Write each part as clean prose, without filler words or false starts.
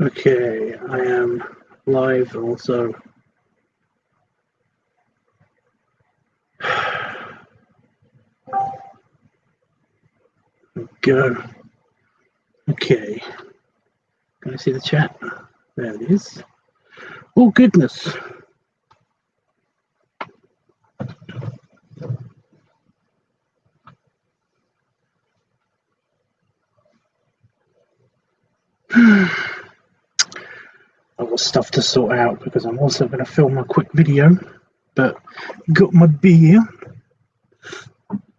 Okay, I am live also. Go. Okay. Can I see the chat? There it is. Oh, goodness. I've got stuff to sort out because I'm also going to film a quick video, but got my beer.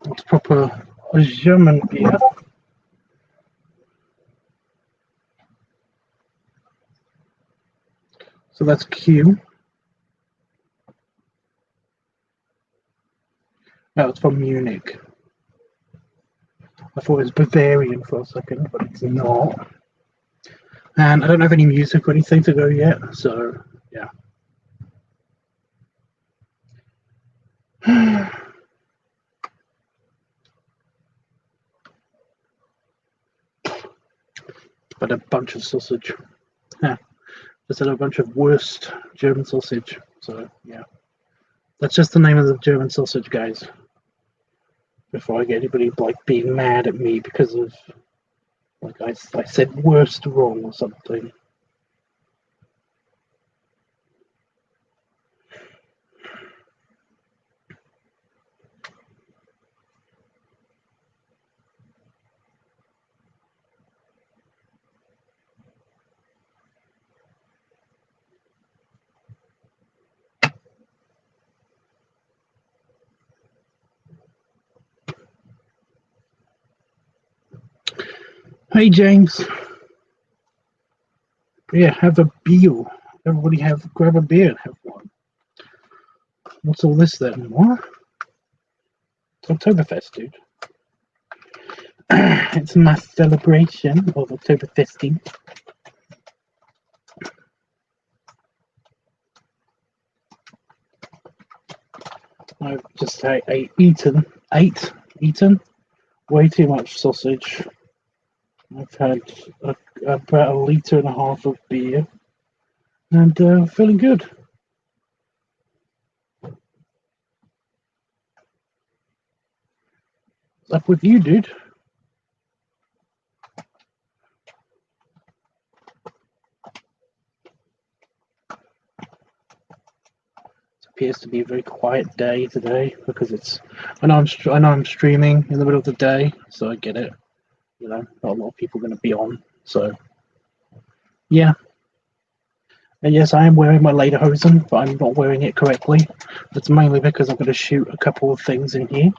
It's proper German beer. So that's Q. No, it's from Munich. I thought it was Bavarian for a second, but it's not. And I don't have any music or anything to go yet, so yeah. But a bunch of sausage. Yeah. Just had a bunch of worst German sausage. So yeah. That's just the name of the German sausage, guys. Before I get anybody like being mad at me because of like I said worst wrong or something. Hey James. Yeah, have a beer. Everybody grab a beer and have one. What's all this then? What? It's Octoberfest, dude. It's my celebration of Octoberfesting. I've just eaten way too much sausage. I've had about 1.5 liters of beer and feeling good. What's up with you, dude? Appears to be a very quiet day today because I know I'm streaming in the middle of the day, so I get it. You know, not a lot of people are going to be on, so yeah. And yes, I am wearing my lederhosen, but I'm not wearing it correctly. That's mainly because I'm going to shoot a couple of things in here.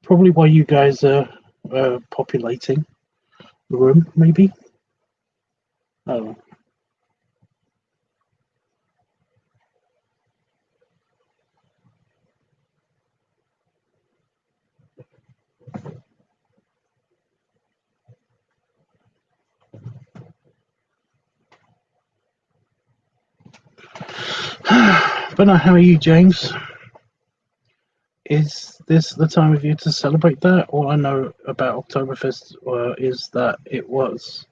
Probably while you guys are populating the room, maybe. Oh. But no, how are you, James? Is this the time of year to celebrate that? All I know about Octoberfest is that it was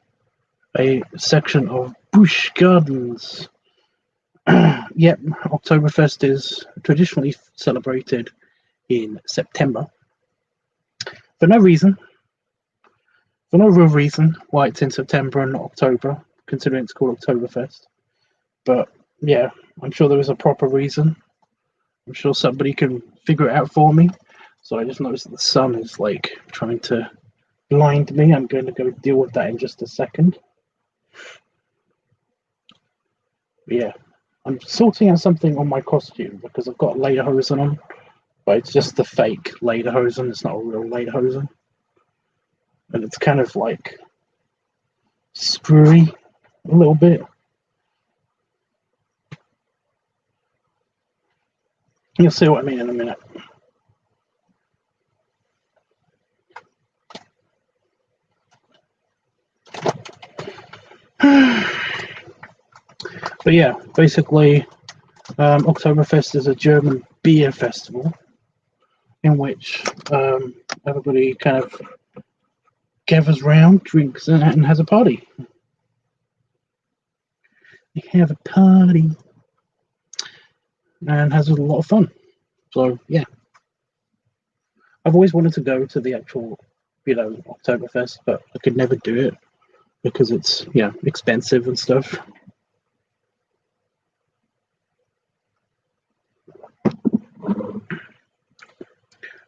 a section of bush gardens. Yep, Octoberfest is traditionally celebrated in September. For no reason. For no real reason why it's in September and not October, considering it's called Octoberfest. But yeah, I'm sure there is a proper reason. I'm sure somebody can figure it out for me. So I just noticed that the sun is like trying to blind me. I'm going to go deal with that in just a second. But yeah, I'm sorting out something on my costume because I've got lederhosen on, but it's just the fake lederhosen. It's not a real lederhosen. And it's kind of like screwy a little bit. You'll see what I mean in a minute. But yeah, basically, Oktoberfest is a German beer festival in which everybody kind of gathers round, drinks, and has a party. They have a party and has a lot of fun. So yeah, I've always wanted to go to the actual, Octoberfest, but I could never do it because it's expensive and stuff.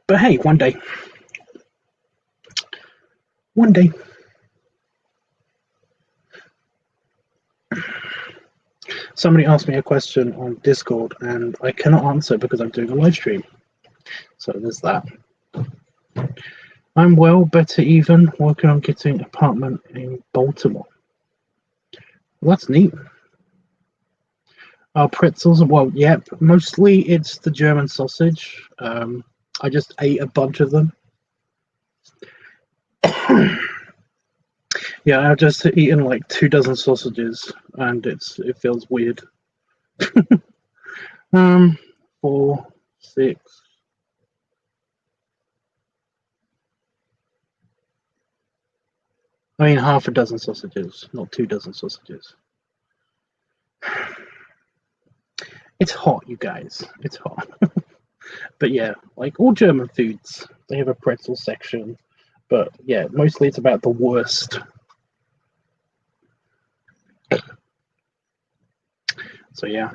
But hey, one day. Somebody asked me a question on Discord and I cannot answer because I'm doing a live stream. So there's that. I'm well, better even, working on getting an apartment in Baltimore. Well, that's neat. Pretzels, well, yep, mostly it's the German sausage. I just ate a bunch of them. Yeah, I've just eaten like 24 sausages and it feels weird. 4, 6. I mean, half a dozen sausages, not 24 sausages. It's hot, you guys. It's hot. But yeah, like all German foods, they have a pretzel section. But yeah, mostly it's about the worst. So yeah.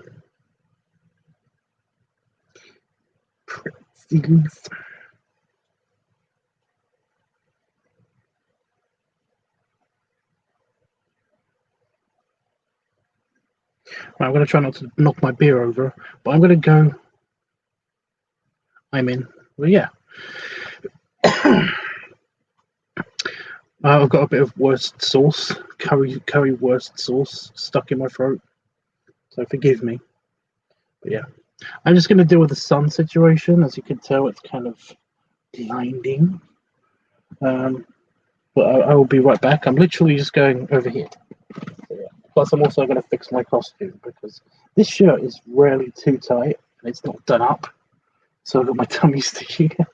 Pretzels. I'm going to try not to knock my beer over, but I'm going to go. Well, yeah. I've got a bit of worst sauce, curry worst sauce stuck in my throat. So forgive me. But yeah. I'm just going to deal with the sun situation. As you can tell, it's kind of blinding. But I will be right back. I'm literally just going over here. So, yeah. Plus, I'm also going to fix my costume because this shirt is really too tight and it's not done up. So I've got my tummy sticking out.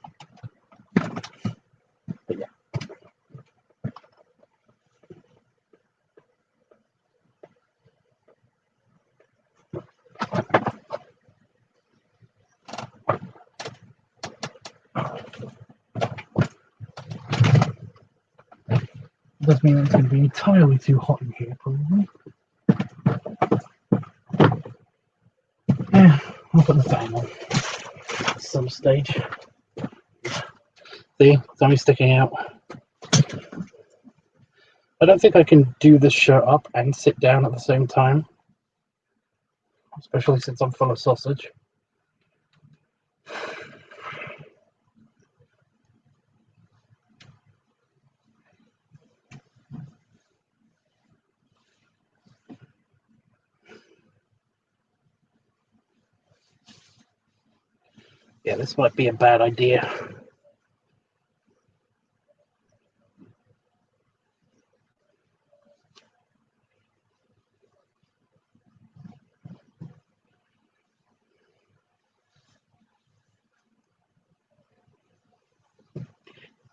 But yeah. Does mean it's going to be entirely too hot in here, probably. Yeah, I'll put the fan on at some stage. See, it's only sticking out. I don't think I can do this shirt up and sit down at the same time, especially since I'm full of sausage. Yeah, this might be a bad idea.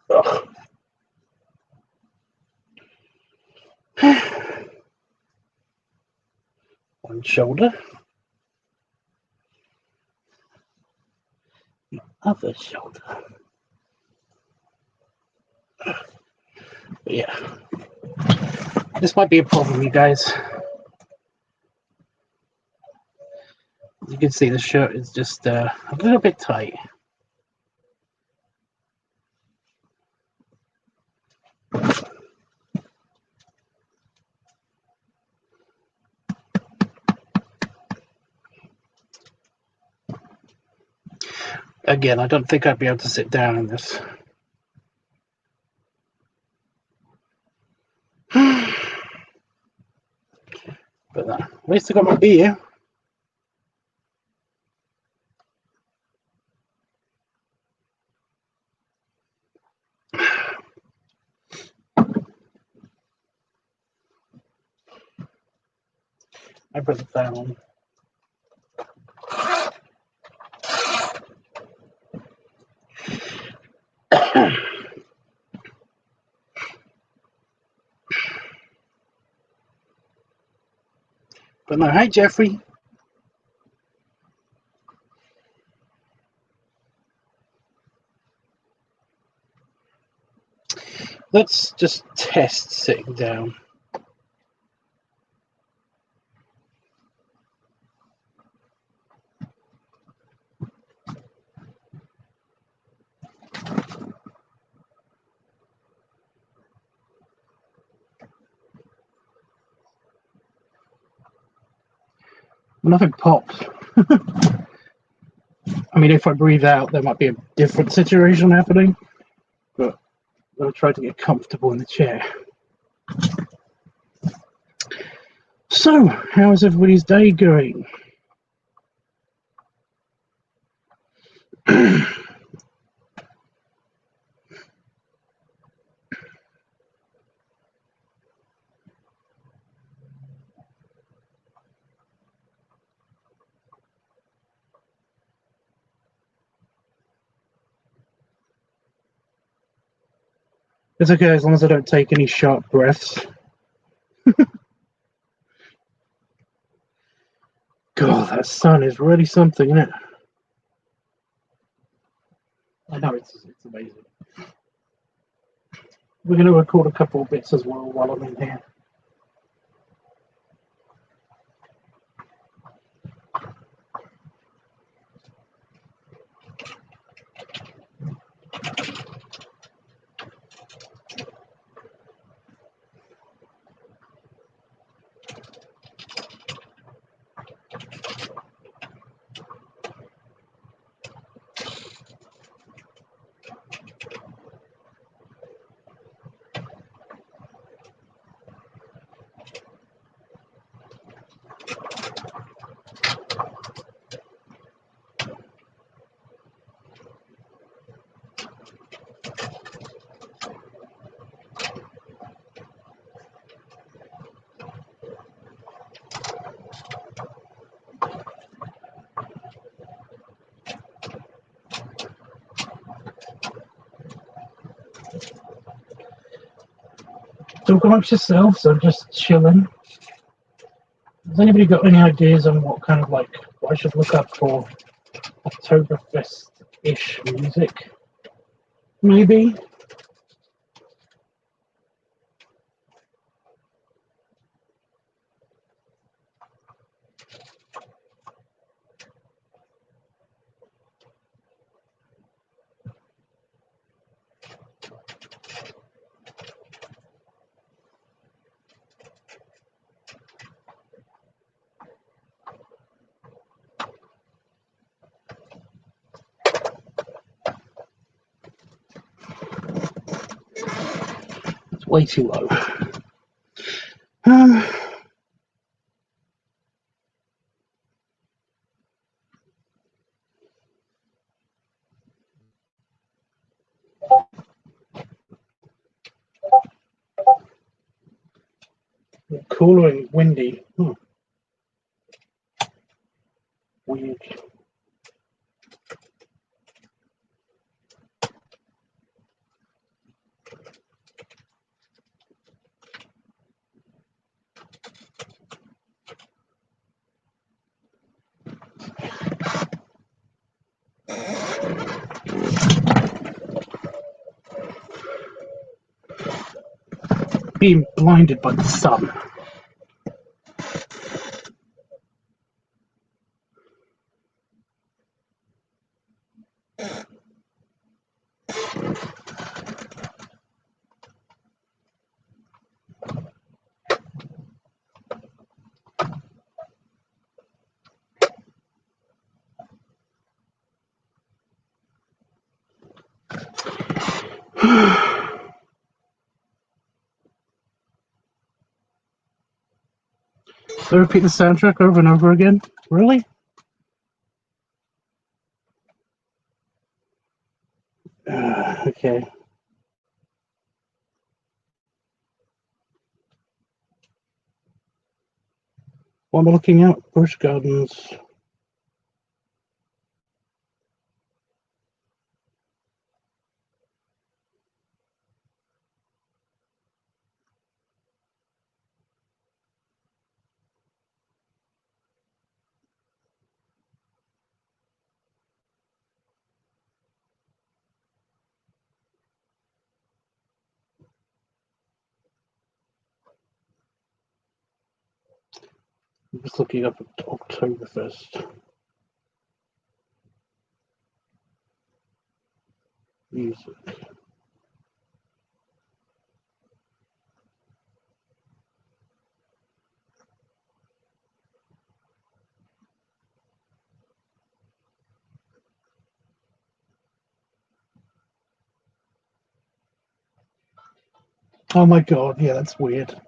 Ugh. One shoulder. The other shoulder. But yeah. This might be a problem, you guys. You can see the shirt is just a little bit tight. Again, I don't think I'd be able to sit down in this. But at least I got my beer. I put the fan on. But no, hey Jeffrey. Let's just test sitting down. Nothing pops. I mean, if I breathe out, there might be a different situation happening, but I'm going to try to get comfortable in the chair. So, how's everybody's day going? It's okay as long as I don't take any sharp breaths. God, that sun is really something, isn't it? I know, it's amazing. We're going to record a couple of bits as well while I'm in here. Talk amongst yourselves, so just chilling. Has anybody got any ideas on what kind of what I should look up for Octoberfest-ish music? Maybe? It's way too low. Cooler and windy. Weird. Being blinded by the sun. So repeat the soundtrack over and over again? Really? Okay. What am I looking at? Bush Gardens. I'm just looking up at Oktoberfest music. Oh my god, yeah, that's weird.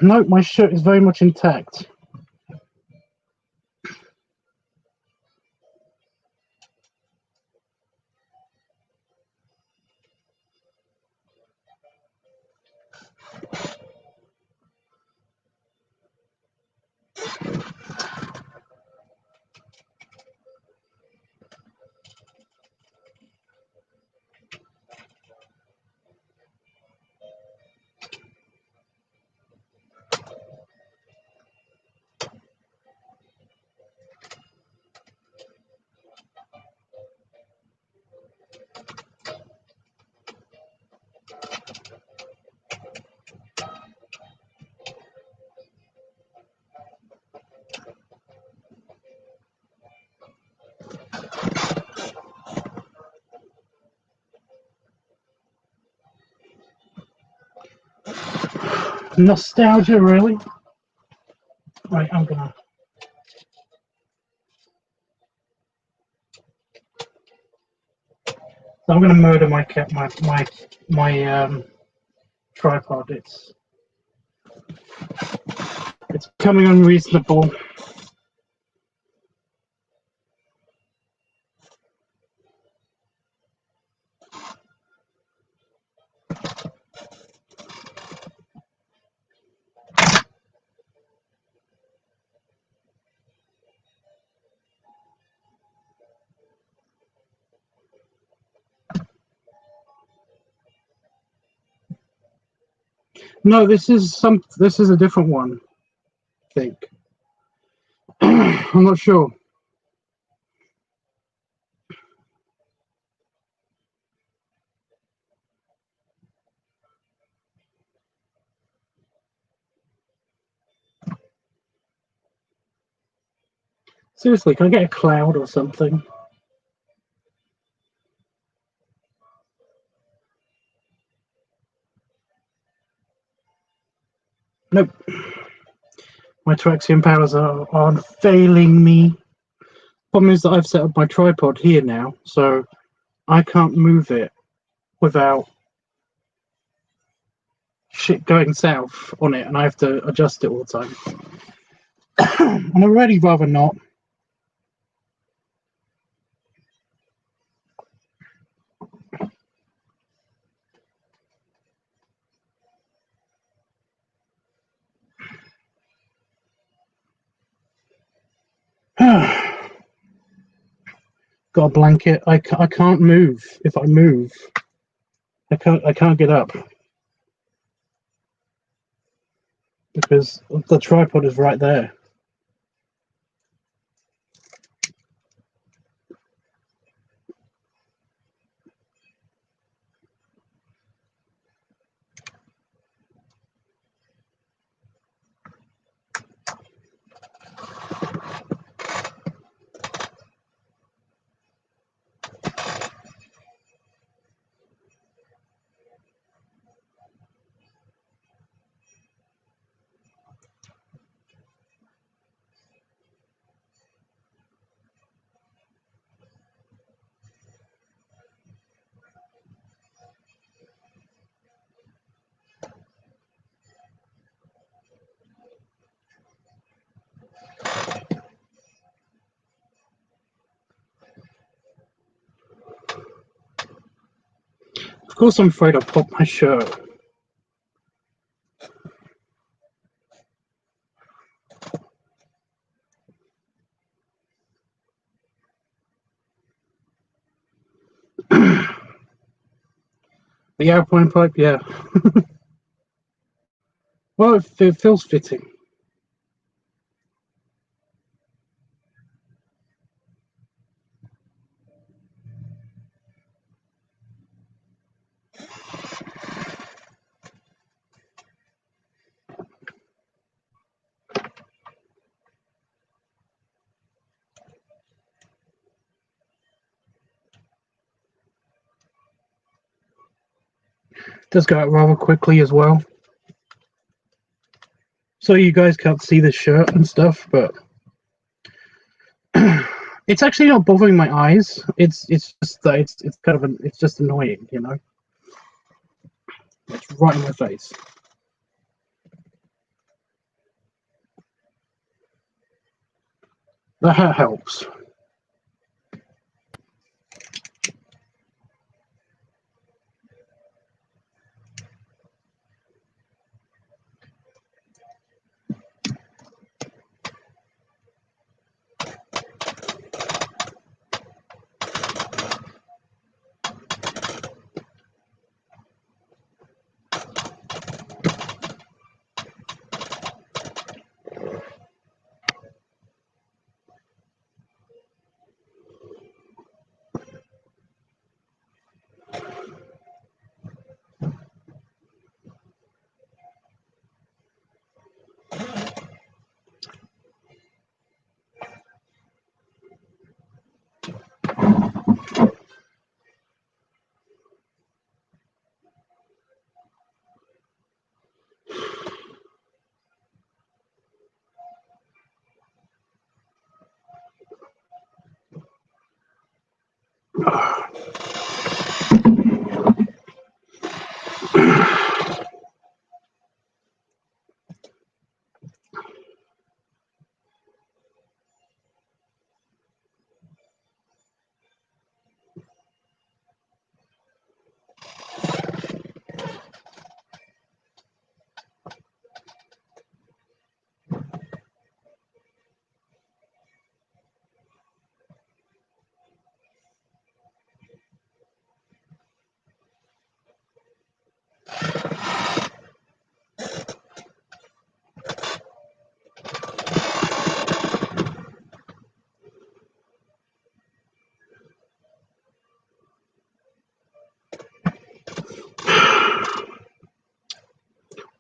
No, my shirt is very much intact. Nostalgia, really? Right, I'm gonna murder my cat, my tripod. It's becoming unreasonable. No, this is a different one, I think. I'm not sure. Seriously, can I get a cloud or something? Nope. My Traxian powers are failing me. Problem is that I've set up my tripod here now, so I can't move it without shit going south on it, and I have to adjust it all the time. And I'd really rather not. Got a blanket. I can't move. If I move, I can't get up because the tripod is right there. Of course, I'm afraid I'll pop my shirt. The airplane pipe, yeah. Well, it feels fitting. does go out rather quickly as well. So you guys can't see the shirt and stuff, but it's actually not bothering my eyes. It's just that it's kind of it's just annoying, you know. It's right in my face. That helps.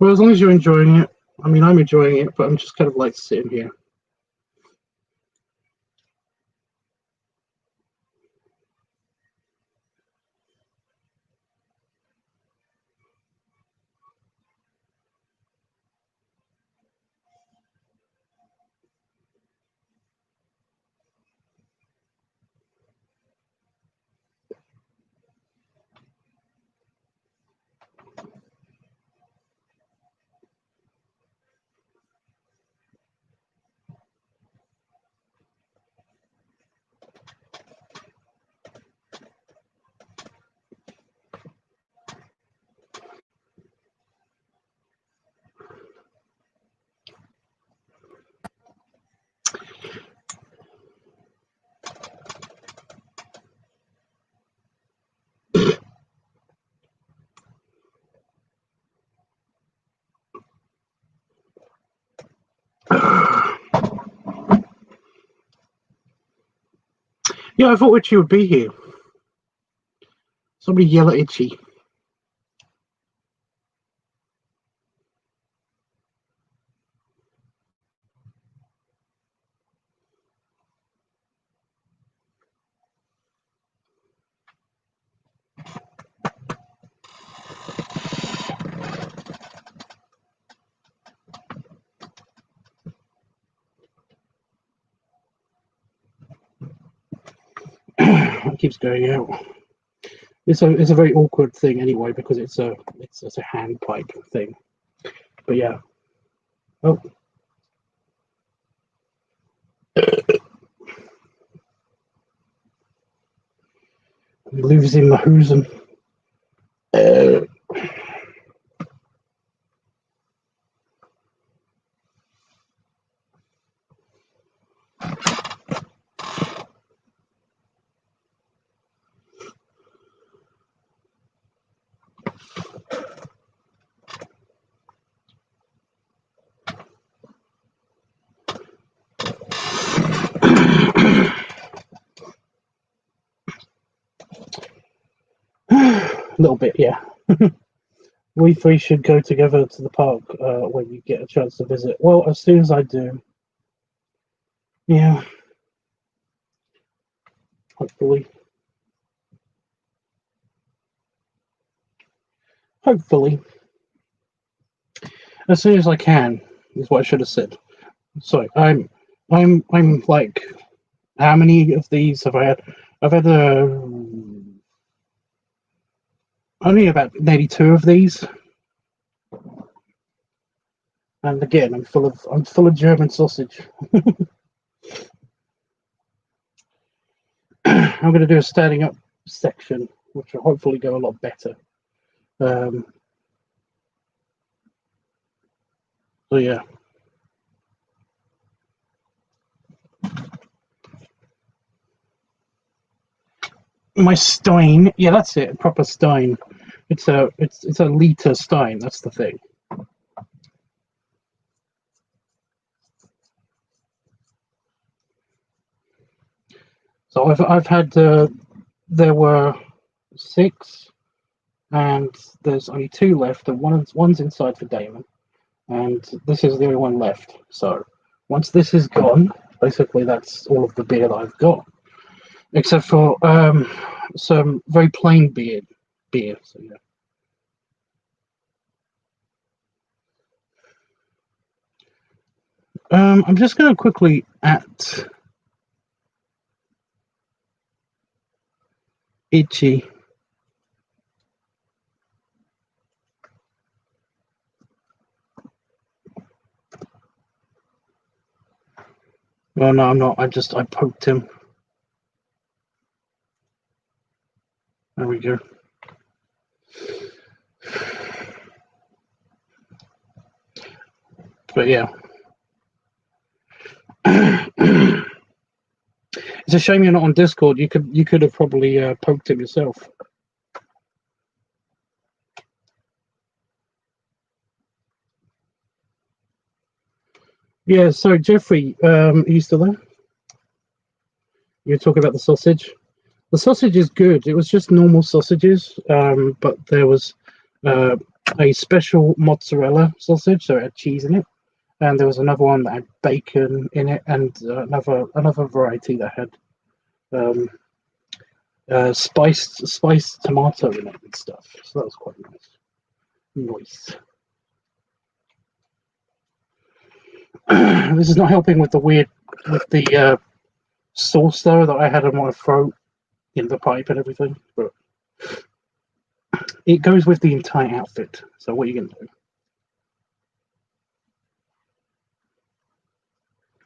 Well, as long as you're enjoying it. I mean, I'm enjoying it, but I'm just kind of like sitting here. Yeah, I thought Itchy would be here. Somebody yell at Itchy. It keeps going out. It's a very awkward thing anyway because it's a hand pipe thing. But yeah. Oh. I'm losing my hoosen. A little bit, yeah. We three should go together to the park when you get a chance to visit. Well, as soon as I do. Yeah. Hopefully. hopefully, as soon as I can, is what I should have said. Sorry, I'm like, how many of these have I had? I've had only about maybe 2 of these, and again, I'm full of German sausage. I'm going to do a standing up section, which will hopefully go a lot better. So yeah. My stein, yeah, that's it, a proper stein. It's a liter stein. That's the thing. So I've had there were 6, and there's only 2 left, and one's inside for Damon, and this is the only one left. So once this is gone, basically that's all of the beer that I've got, except for some very plain beer. So yeah. I'm just going to quickly at Itchy. Well, no, I'm not. I poked him. There we go. But yeah. It's a shame you're not on Discord. You could have probably poked him yourself. Yeah, so Jeffrey, are you still there? You're talking about the sausage. The sausage is good. It was just normal sausages, but there was a special mozzarella sausage, so it had cheese in it, and there was another one that had bacon in it, and another variety that had spiced tomato in it and stuff. So that was quite nice. This is not helping with the sauce though that I had on my throat in the pipe and everything, but it goes with the entire outfit. So what are you gonna do?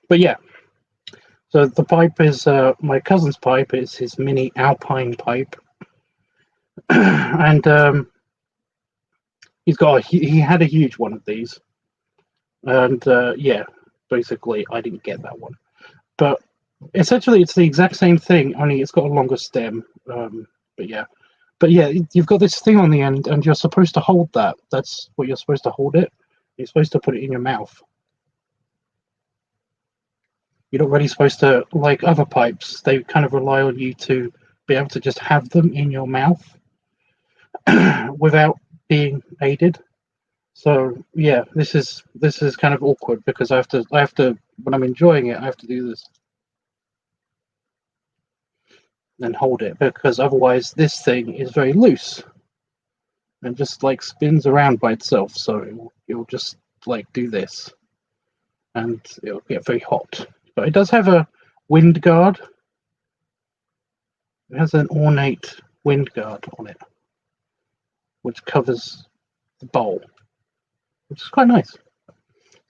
But yeah, so the pipe is my cousin's pipe. Is his mini alpine pipe, and he had a huge one of these, and yeah, basically I didn't get that one, but essentially it's the exact same thing, only it's got a longer stem. But yeah, you've got this thing on the end, and you're supposed to hold that. That's what you're supposed to hold it. You're supposed to put it in your mouth. You're not really supposed to, like other pipes, they kind of rely on you to be able to just have them in your mouth without being aided. So yeah, this is kind of awkward because I have to when I'm enjoying it, I have to do this and hold it, because otherwise this thing is very loose and just like spins around by itself. So it'll just like do this, and it'll get very hot. But it does have a wind guard. It has an ornate wind guard on it, which covers the bowl, which is quite nice.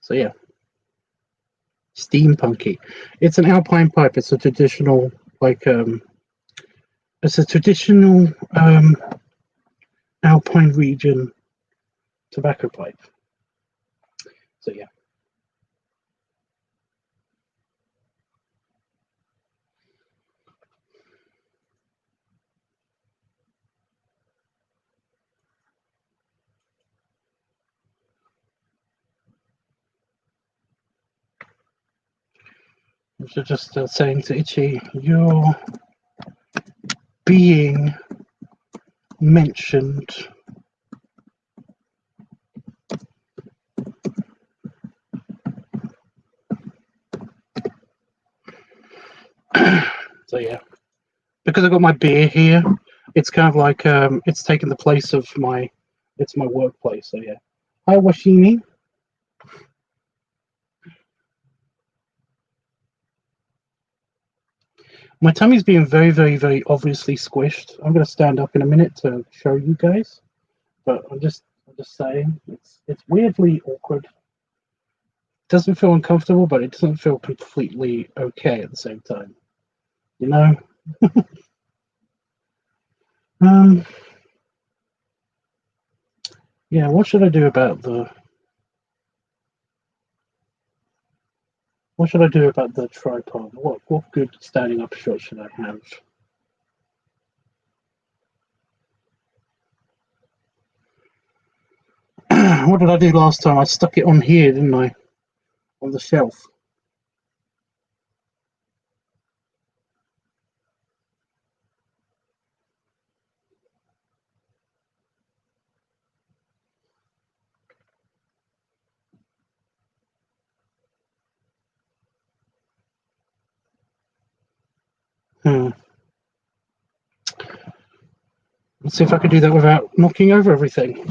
So yeah, steampunky. It's an alpine pipe. It's a traditional alpine region tobacco pipe. So yeah. So just saying to Itchy, you're being mentioned. So yeah, because I've got my beer here, it's kind of like it's taken the place of my It's my workplace, so yeah. Hi, Washimi. My tummy's being very, very, very obviously squished. I'm going to stand up in a minute to show you guys, but I'm just saying it's weirdly awkward. Doesn't feel uncomfortable, but it doesn't feel completely okay at the same time. You know? Yeah, what should I do about the tripod? What good standing up shot should I have? What did I do last time? I stuck it on here, didn't I? On the shelf. Let's see if I can do that without knocking over everything.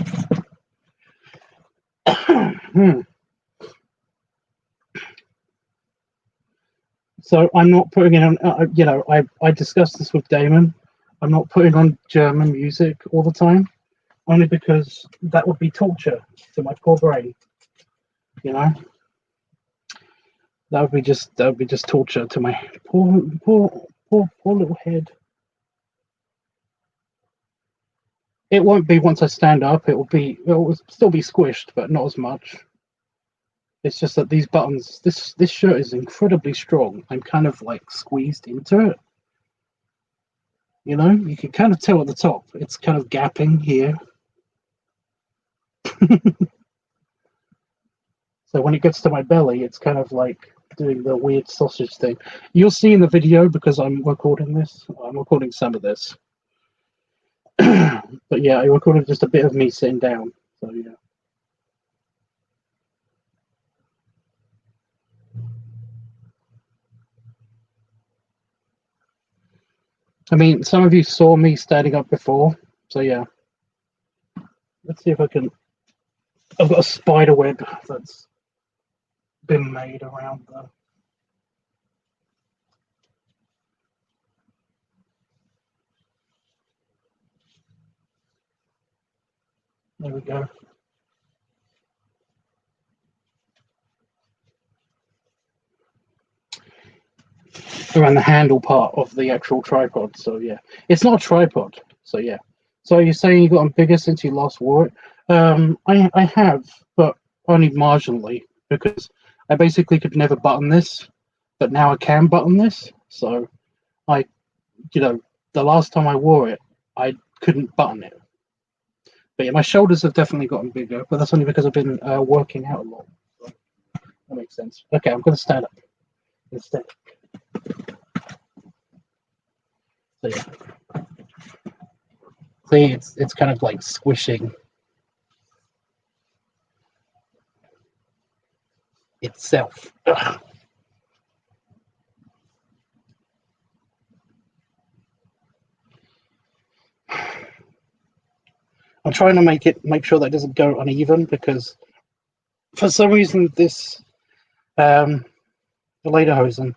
So I'm not putting it on. I discussed this with Damon. I'm not putting on German music all the time, only because that would be torture to my poor brain. You know, that would be just torture to my poor little head. It won't be once I stand up. It will still be squished, but not as much. It's just that these buttons, this shirt is incredibly strong. I'm kind of like squeezed into it. You know, you can kind of tell at the top. It's kind of gapping here. So when it gets to my belly, it's kind of like doing the weird sausage thing. You'll see in the video because I'm recording this. I'm recording some of this. But yeah, I recorded just a bit of me sitting down. So yeah. I mean, some of you saw me standing up before. So yeah. Let's see if I can. I've got a spider web that's been made around the. There we go. Around the handle part of the actual tripod. So yeah, it's not a tripod. So yeah. So you're saying you got them bigger since you last wore it? I have, but only marginally because I basically could never button this, but now I can button this. So the last time I wore it, I couldn't button it. But yeah, my shoulders have definitely gotten bigger, but that's only because I've been working out a lot. So that makes sense. Okay, I'm going to stand up instead. So yeah. See, it's kind of like squishing itself. Ugh. I'm trying to make sure that it doesn't go uneven because for some reason this the lederhosen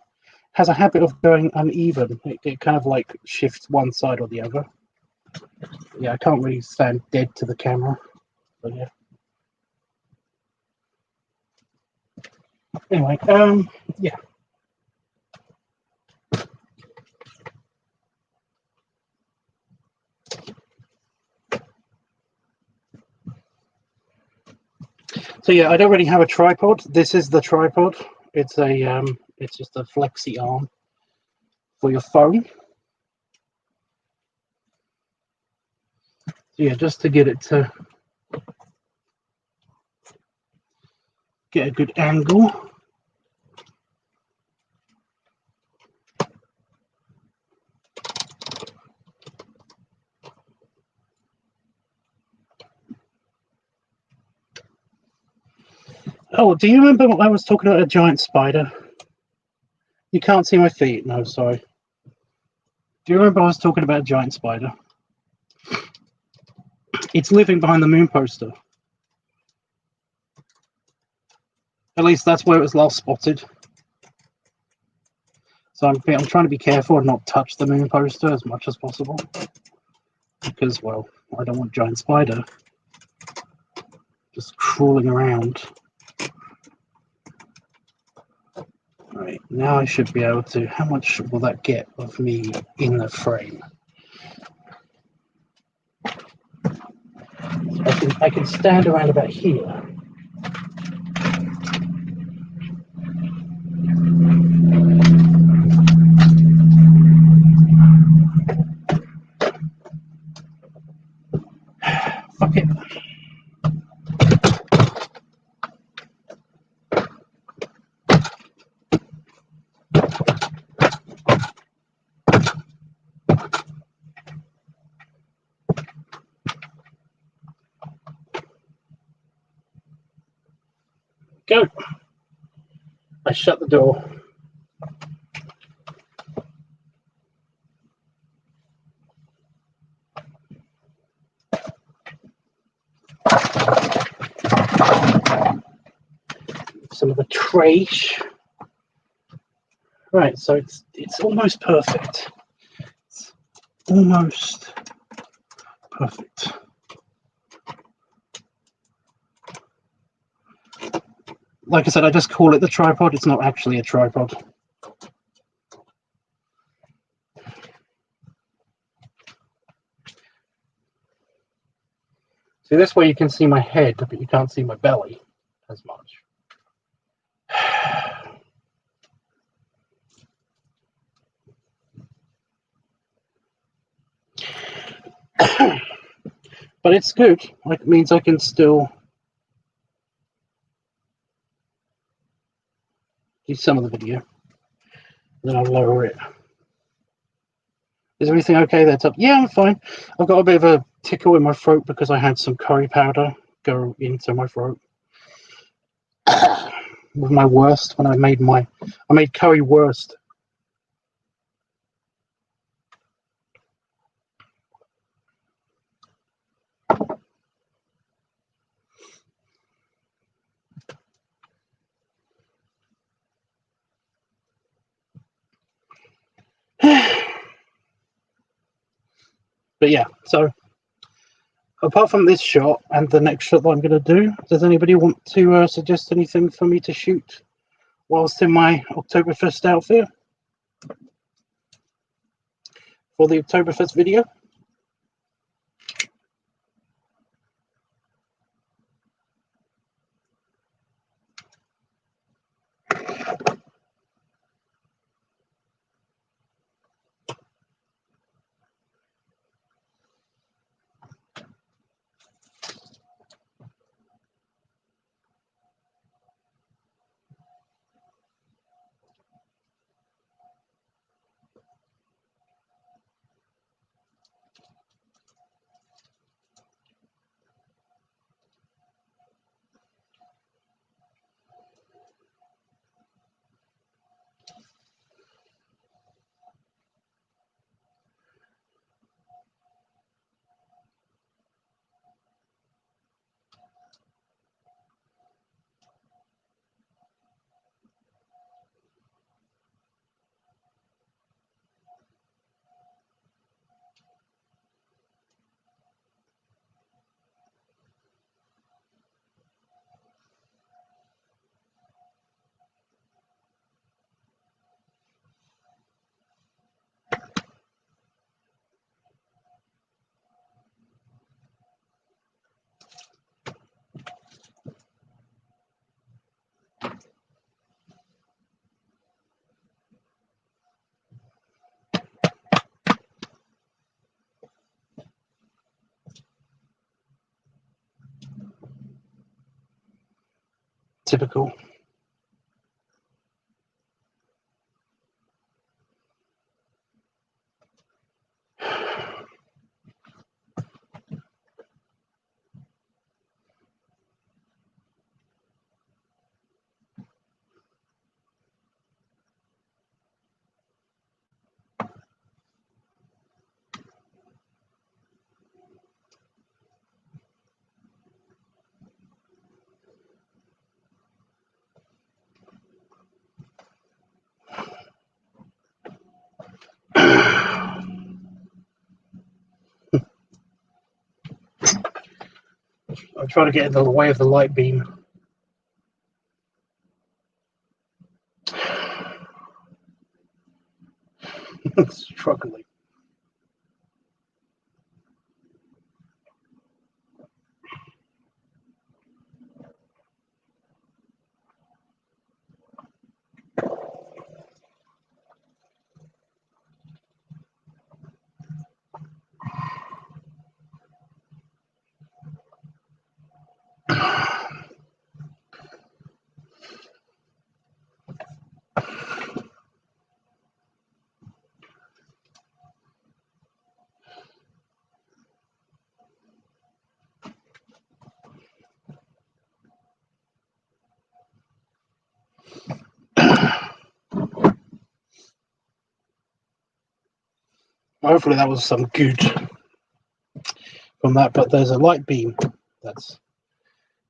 has a habit of going uneven. It kind of like shifts one side or the other. Yeah, I can't really stand dead to the camera. But yeah. Anyway, yeah. So yeah, I don't really have a tripod. This is the tripod. It's it's just a flexi arm for your phone. So yeah, just to get it to get a good angle. Oh, do you remember I was talking about a giant spider? You can't see my feet. No, sorry. Do you remember I was talking about a giant spider? It's living behind the moon poster. At least that's where it was last spotted. So I'm trying to be careful and not touch the moon poster as much as possible. Because, well, I don't want giant spider just crawling around. Right, now I should be able to... How much will that get of me in the frame? So I can stand around about here. Fuck it. Go. I shut the door. Some of the trash. Right, so it's almost perfect. It's almost perfect. Like I said, I just call it the tripod. It's not actually a tripod. See, this way you can see my head, but you can't see my belly as much. But it's good. Like, it means I can still do some of the video. Then I'll lower it. Is everything okay there, Tub? Yeah, I'm fine. I've got a bit of a tickle in my throat because I had some curry powder go into my throat. With my worst, when I made curry worst. But yeah, so apart from this shot and the next shot that I'm going to do, does anybody want to suggest anything for me to shoot whilst in my Octoberfest outfit for the Octoberfest video? Typical. I'm trying to get in the way of the light beam. Struggling. Hopefully that was some good from that, but there's a light beam that's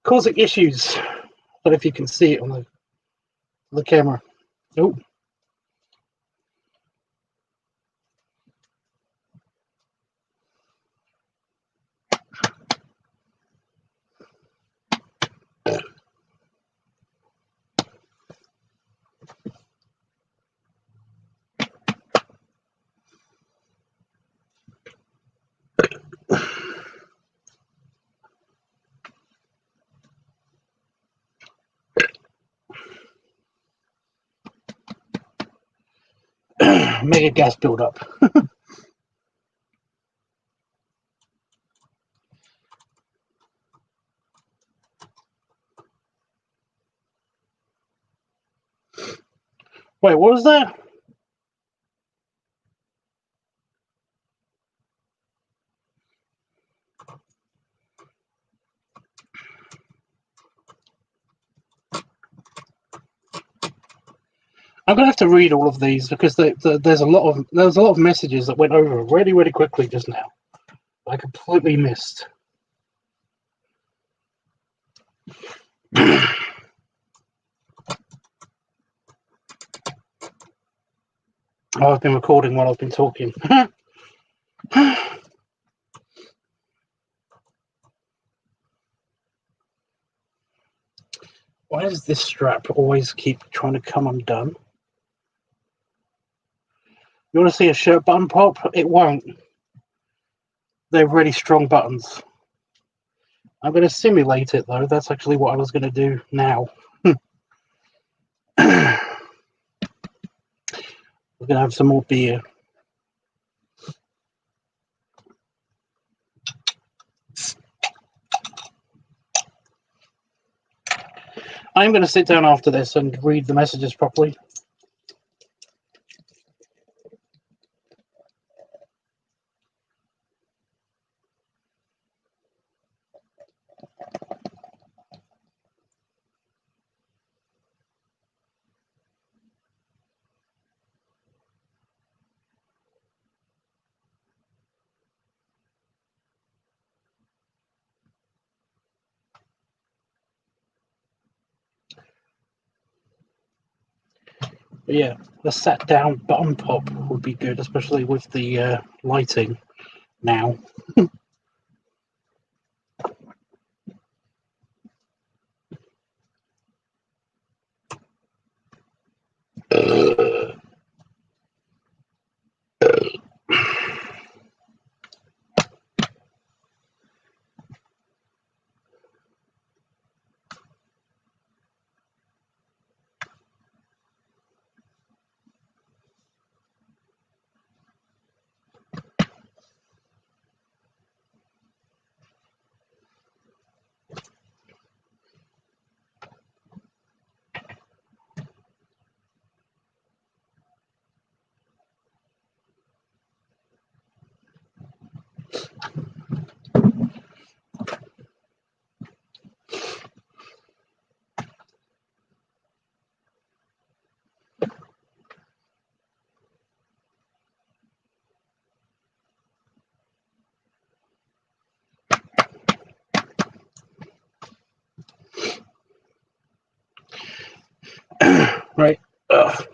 causing issues. I don't know if you can see it on the camera. Oh. Mega gas buildup. Wait, what was that? I'm gonna have to read all of these because there's a lot of messages that went over really, really quickly just now. I completely missed. Oh, I've been recording while I've been talking. Why does this strap always keep trying to come undone? You want to see a shirt button pop? It won't. They're really strong buttons. I'm going to simulate it though. That's actually what I was going to do now. We're going to have some more beer. I'm going to sit down after this and read the messages properly. But yeah, the sat down button pop would be good, especially with the lighting now. Right. Ugh.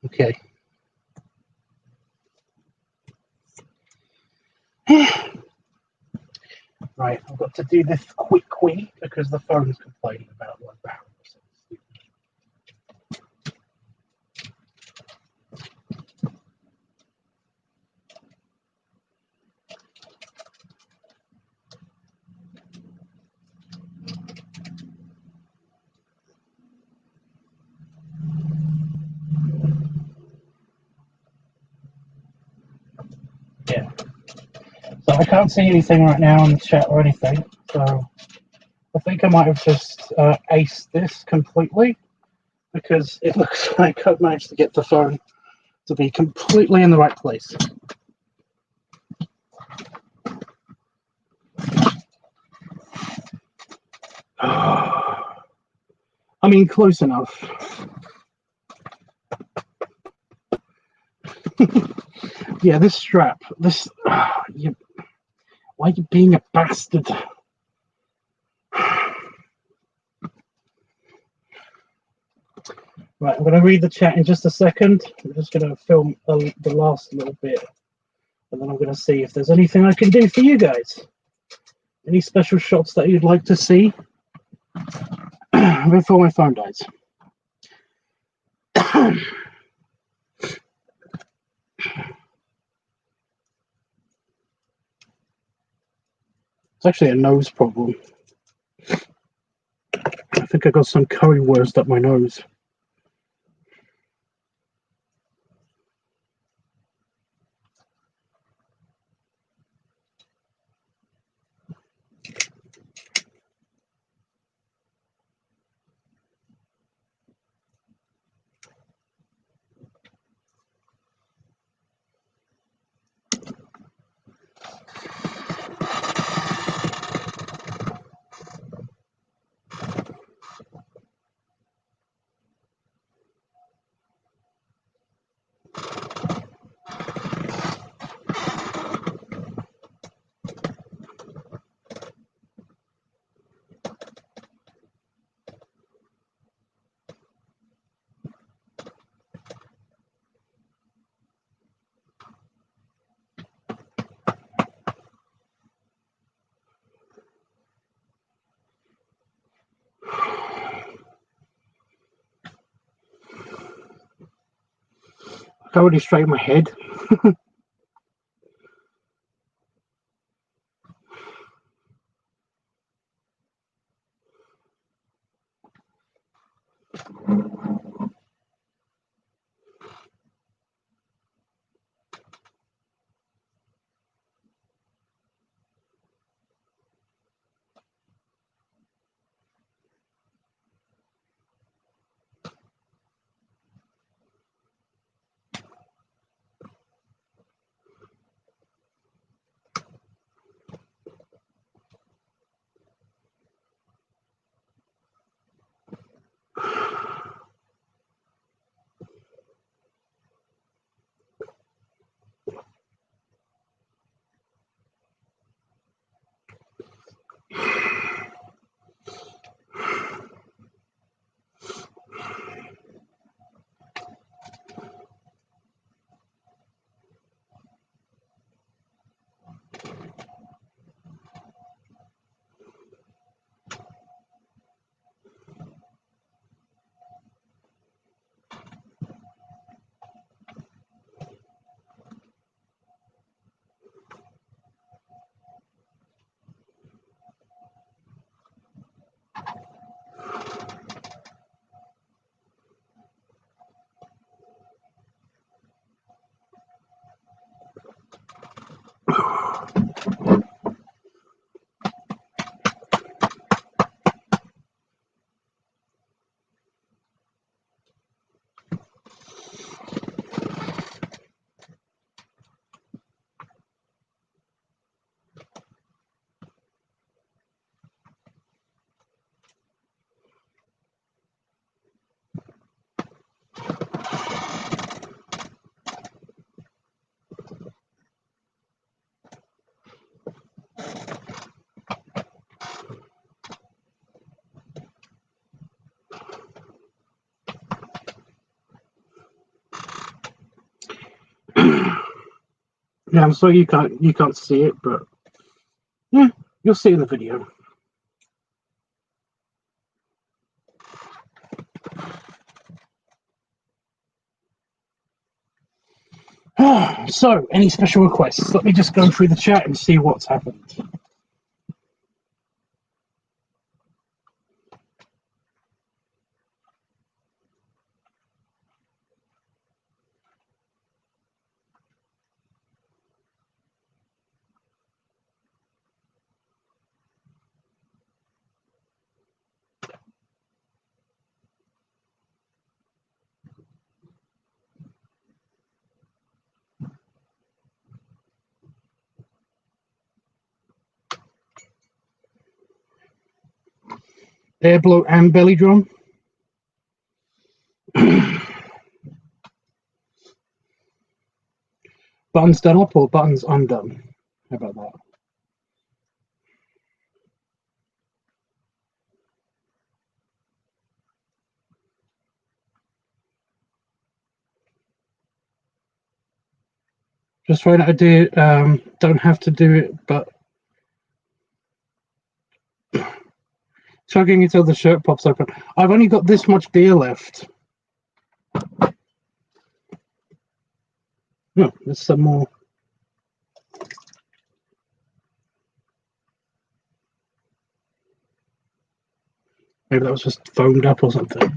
Okay. Right, I've got to do this quickly because the phone's complaining about one barrel. Yeah. So I can't see anything right now in the chat or anything. So I think I might have just aced this completely because it looks like I've managed to get the phone to be completely in the right place. I mean, close enough. Yeah, this strap. This. Why are you being a bastard? Right, I'm going to read the chat in just a second. I'm just going to film the last little bit, and then I'm going to see if there's anything I can do for you guys. Any special shots that you'd like to see before my phone dies? It's actually a nose problem. I think I got some currywurst up my nose. I already straightened my head. Yeah, I'm sorry you can't see it, but yeah, you'll see in the video. So, any special requests? Let me just go through the chat and see what's happened. Air blow and belly drum. Buttons done up or buttons undone? How about that? Just trying to do. Don't have to do it, but chugging until the shirt pops open. I've only got this much beer left. No, there's some more. Maybe that was just foamed up or something.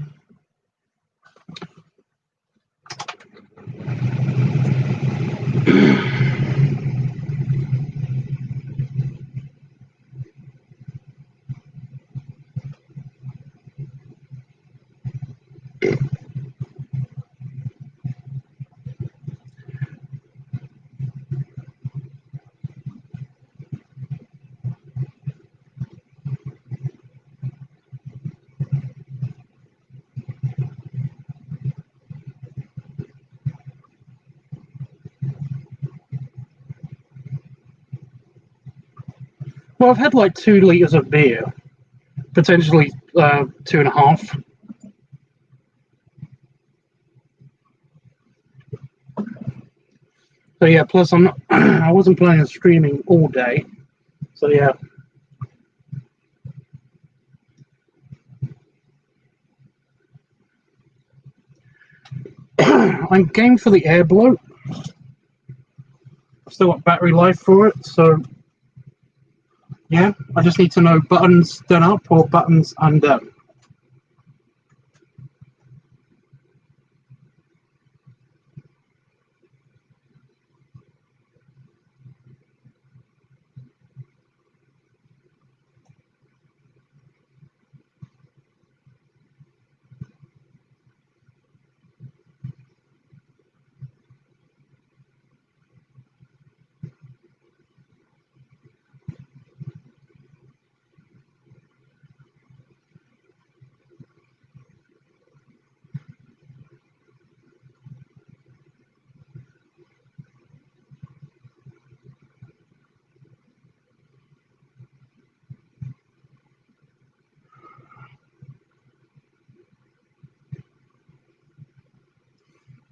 Well, I've had like 2 liters of beer, potentially 2.5. So yeah, plus I'm not. I wasn't planning on streaming all day. So yeah. I'm game for the air blow. I've still got battery life for it, so yeah. I just need to know buttons done up or buttons undone.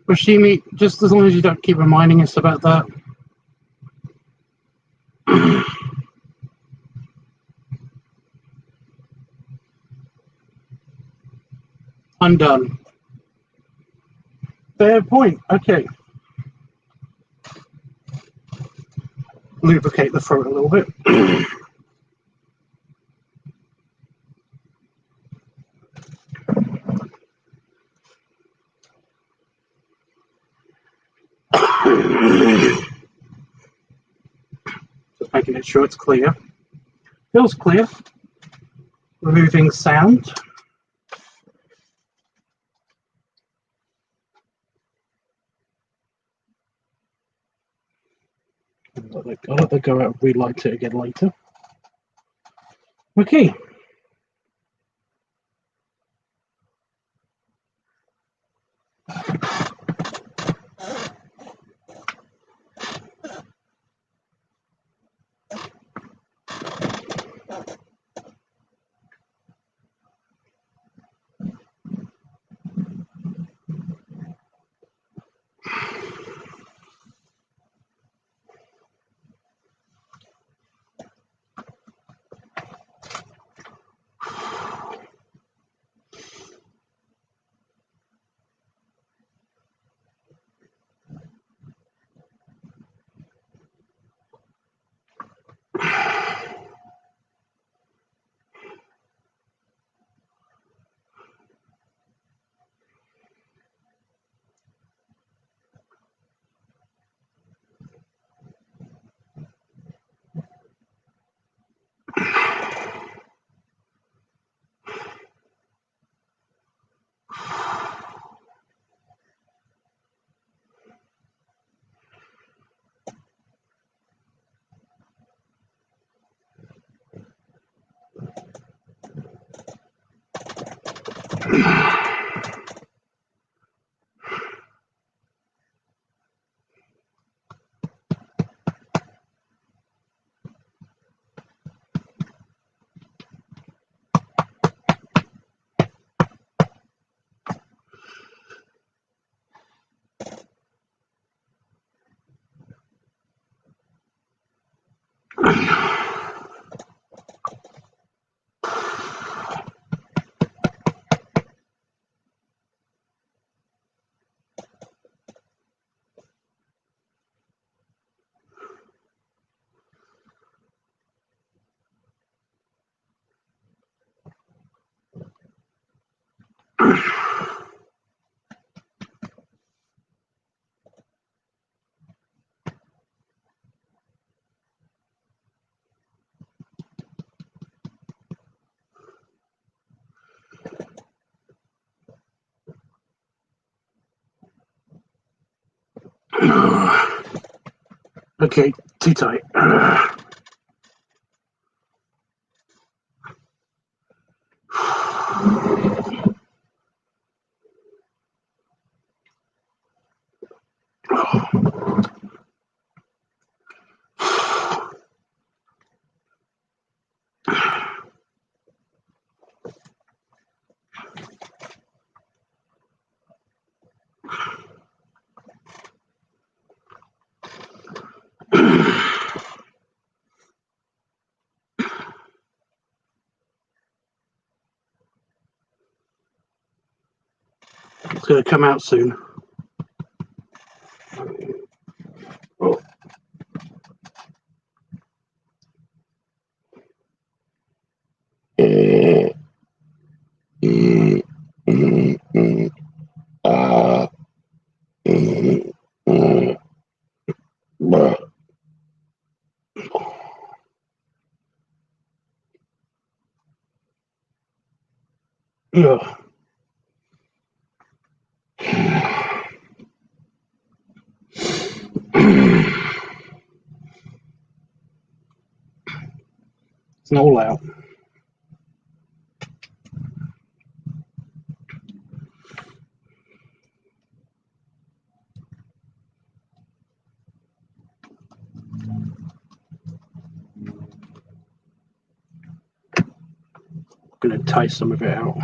Rashimi, just as long as you don't keep reminding us about that. Undone. Fair point. Okay. Lubricate the throat a little bit. Just making it sure it's clear. Feels clear. Removing sound. I'll let that go out and relight it again later. Okay. Okay, too tight. It's going to come out soon. Oh. Yeah. It's not all out. I'm going to taste some of it out.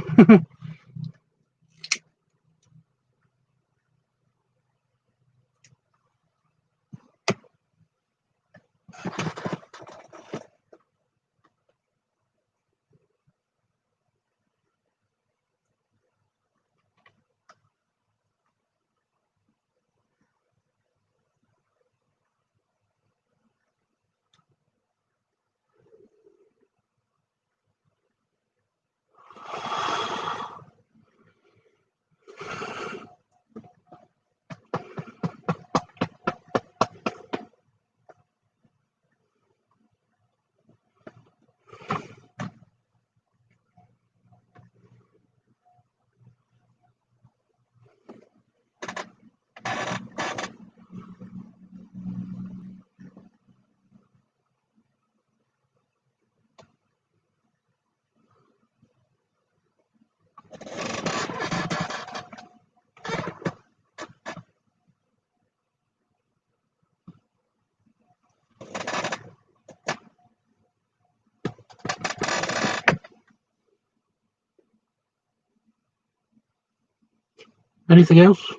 Anything else?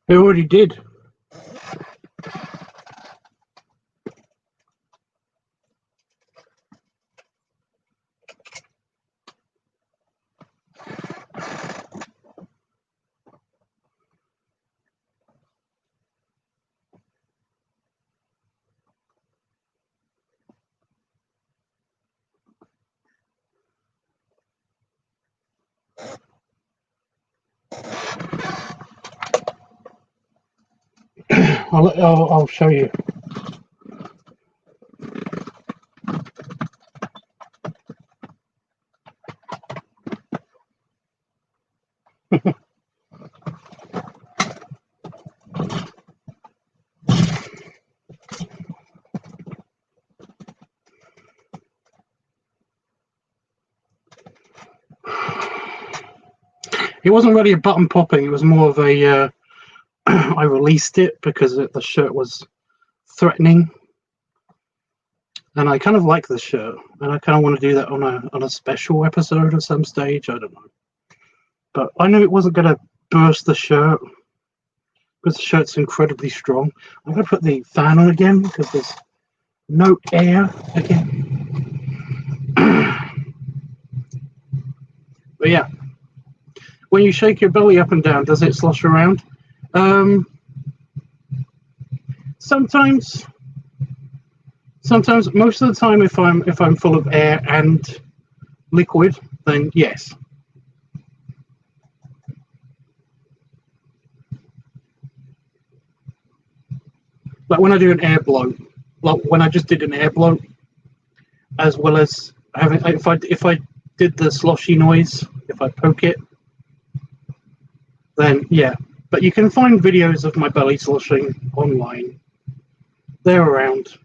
It already did. I'll show you. It wasn't really a button popping. It was more of a I released it because the shirt was threatening, and I kind of like the shirt, and I kind of want to do that on a special episode at some stage. I don't know, but I knew it wasn't going to burst the shirt because the shirt's incredibly strong. I'm going to put the fan on again because there's no air again. But yeah, when you shake your belly up and down, does it slosh around? Sometimes. Most of the time, if I'm full of air and liquid, then yes. Like when I do an air blow, like when I just did an air blow, as well as having if I did the sloshy noise, if I poke it, then yeah. But you can find videos of my belly sloshing online. They're around.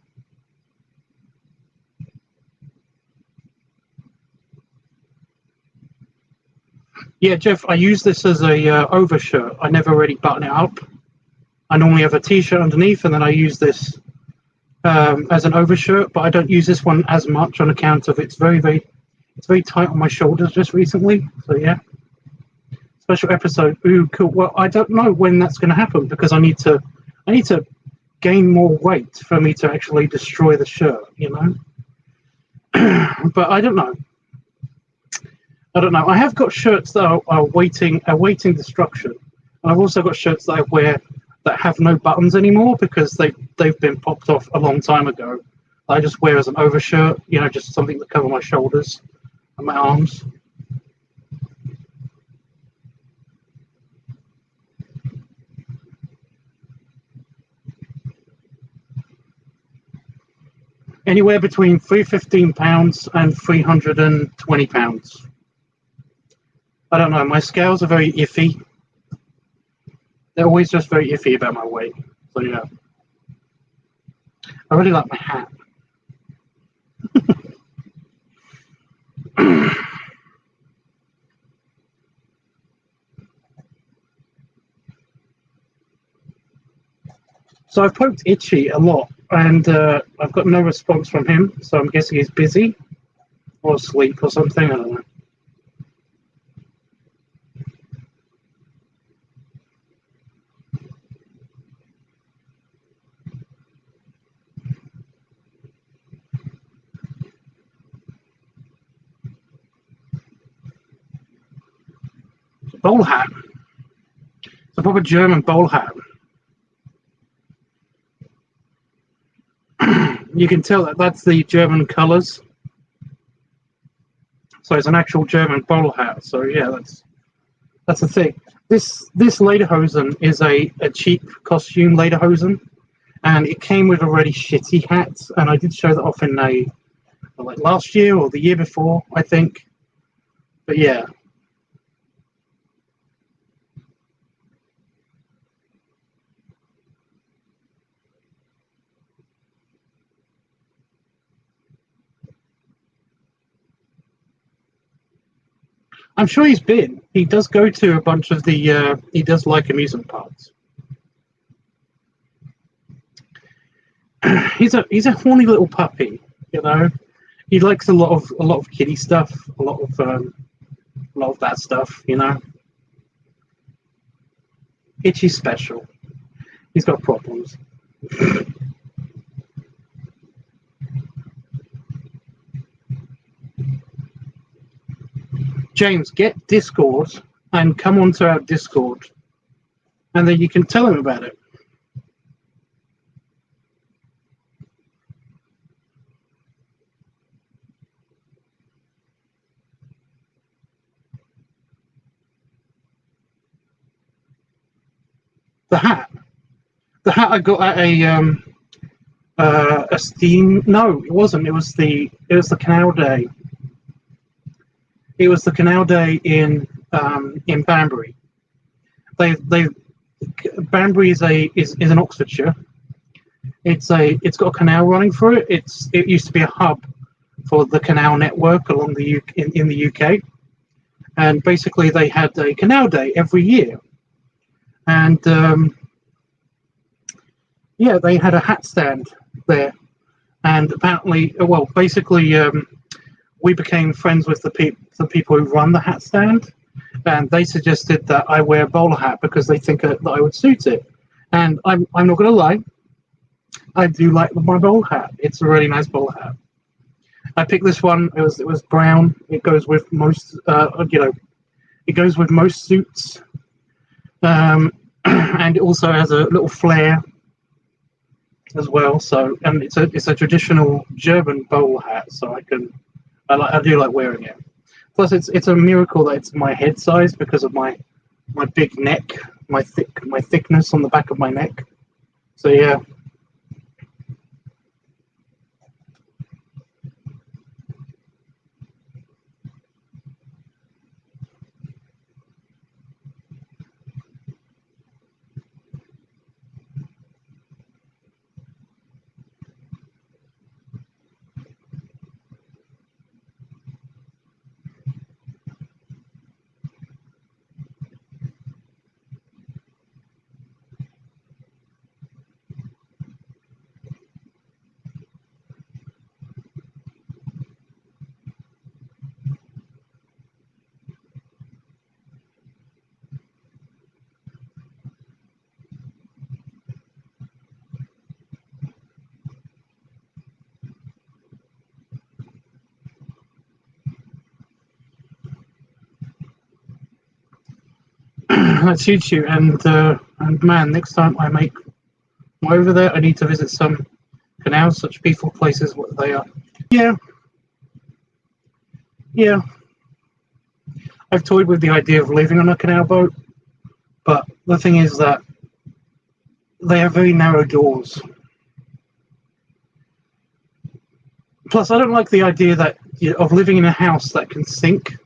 Yeah, Jeff, I use this as a overshirt. I never really button it up. I normally have a t-shirt underneath, and then I use this as an overshirt. But I don't use this one as much on account of it's very tight on my shoulders just recently. So yeah, special episode. Ooh, cool. Well, I don't know when that's going to happen because I need to gain more weight for me to actually destroy the shirt. You know, but I don't know. I have got shirts that are awaiting destruction, and I've also got shirts that I wear that have no buttons anymore because they've been popped off a long time ago. I just wear as an overshirt, you know, just something to cover my shoulders and my arms. Anywhere between £315 and £320. I don't know. My scales are very iffy. They're always just very iffy about my weight. So yeah, I really like my hat. So I've poked Itchy a lot, and I've got no response from him. So I'm guessing he's busy or asleep or something. I don't know. Bowl hat. It's a proper German bowl hat. You can tell that that's the German colours. So it's an actual German bowl hat. So yeah, that's the thing. This lederhosen is a cheap costume lederhosen, and it came with a really shitty hat. And I did show that off in like last year or the year before, I think. But yeah. I'm sure he's been. He does go to a bunch of the. He does like amusement parks. He's a horny little puppy, you know. He likes a lot of kiddie stuff, a lot of that stuff, you know. Itchy's special. He's got problems. James, get Discord and come onto our Discord, and then you can tell him about it. The hat I got at a Steam. No, it wasn't. It was the Canal Day. It was the Canal Day in in Banbury. They Banbury is in Oxfordshire. It's got a canal running through it. It used to be a hub for the canal network along the in the UK, and basically they had a canal day every year, and yeah, they had a hat stand there, and apparently, well, basically, we became friends with the people who run the hat stand, and they suggested that I wear a bowler hat because they think that I would suit it, and I'm not going to lie, I do like my bowler hat. It's a really nice bowler hat. I picked this one. It was brown. It goes with most, it goes with most suits, and it also has a little flare as well. So, and it's a traditional German bowler hat. So I do like wearing it. Plus, it's a miracle that it's my head size because of my big neck, my thickness on the back of my neck. So yeah. That suits you, and man, next time I'm over there, I need to visit some canals, such beautiful places. What they are. Yeah, yeah. I've toyed with the idea of living on a canal boat, but the thing is that they have very narrow doors. Plus, I don't like the idea that of living in a house that can sink.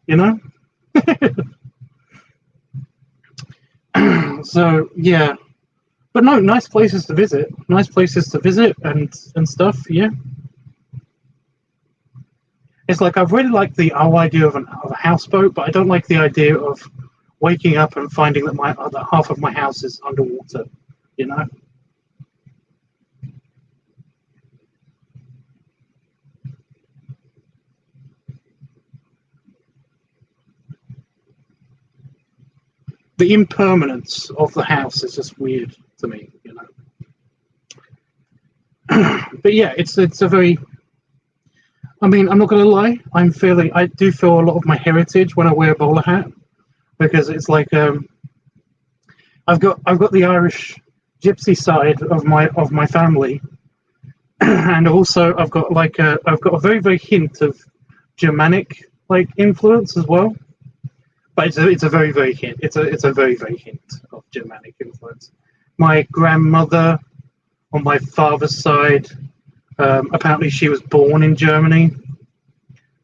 You know. So yeah, but no, nice places to visit. Nice places to visit and stuff. Yeah. It's like I've really liked the whole idea of a houseboat, but I don't like the idea of waking up and finding that my other half of my house is underwater. You know. The impermanence of the house is just weird to me. You know. But yeah, it's a very. I mean, I'm not going to lie. I do feel a lot of my heritage when I wear a bowler hat because it's like I've got the Irish gypsy side of my family, and also I've got a very very hint of Germanic like influence as well. But it's a very very hint. It's a very very hint of Germanic influence. My grandmother on my father's side, apparently she was born in Germany.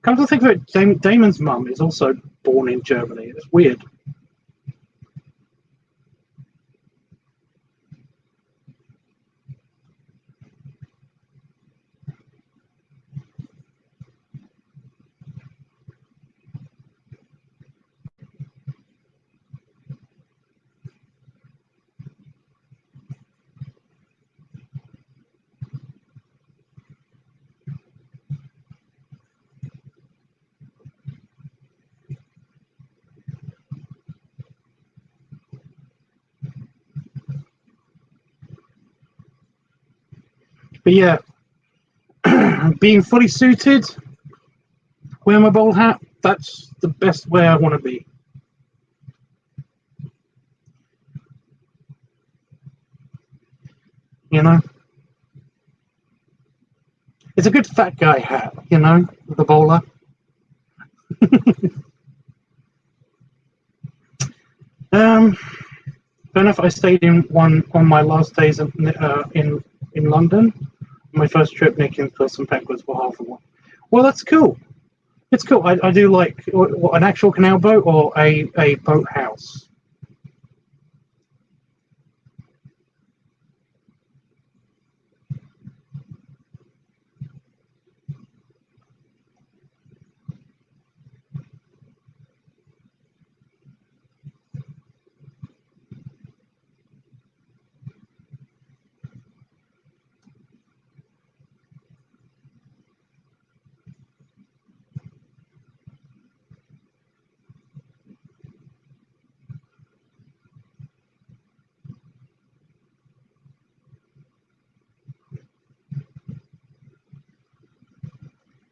Come to think of it, Damon's mum is also born in Germany. It's weird. But yeah, being fully suited, wear my bowler hat, that's the best way I want to be. You know? It's a good fat guy hat, you know, the bowler. Don't know if I stayed in one on my last days in London. My first trip, making first and pack was for half of one. Well, that's cool. It's cool. I do like what, an actual canal boat or a boathouse.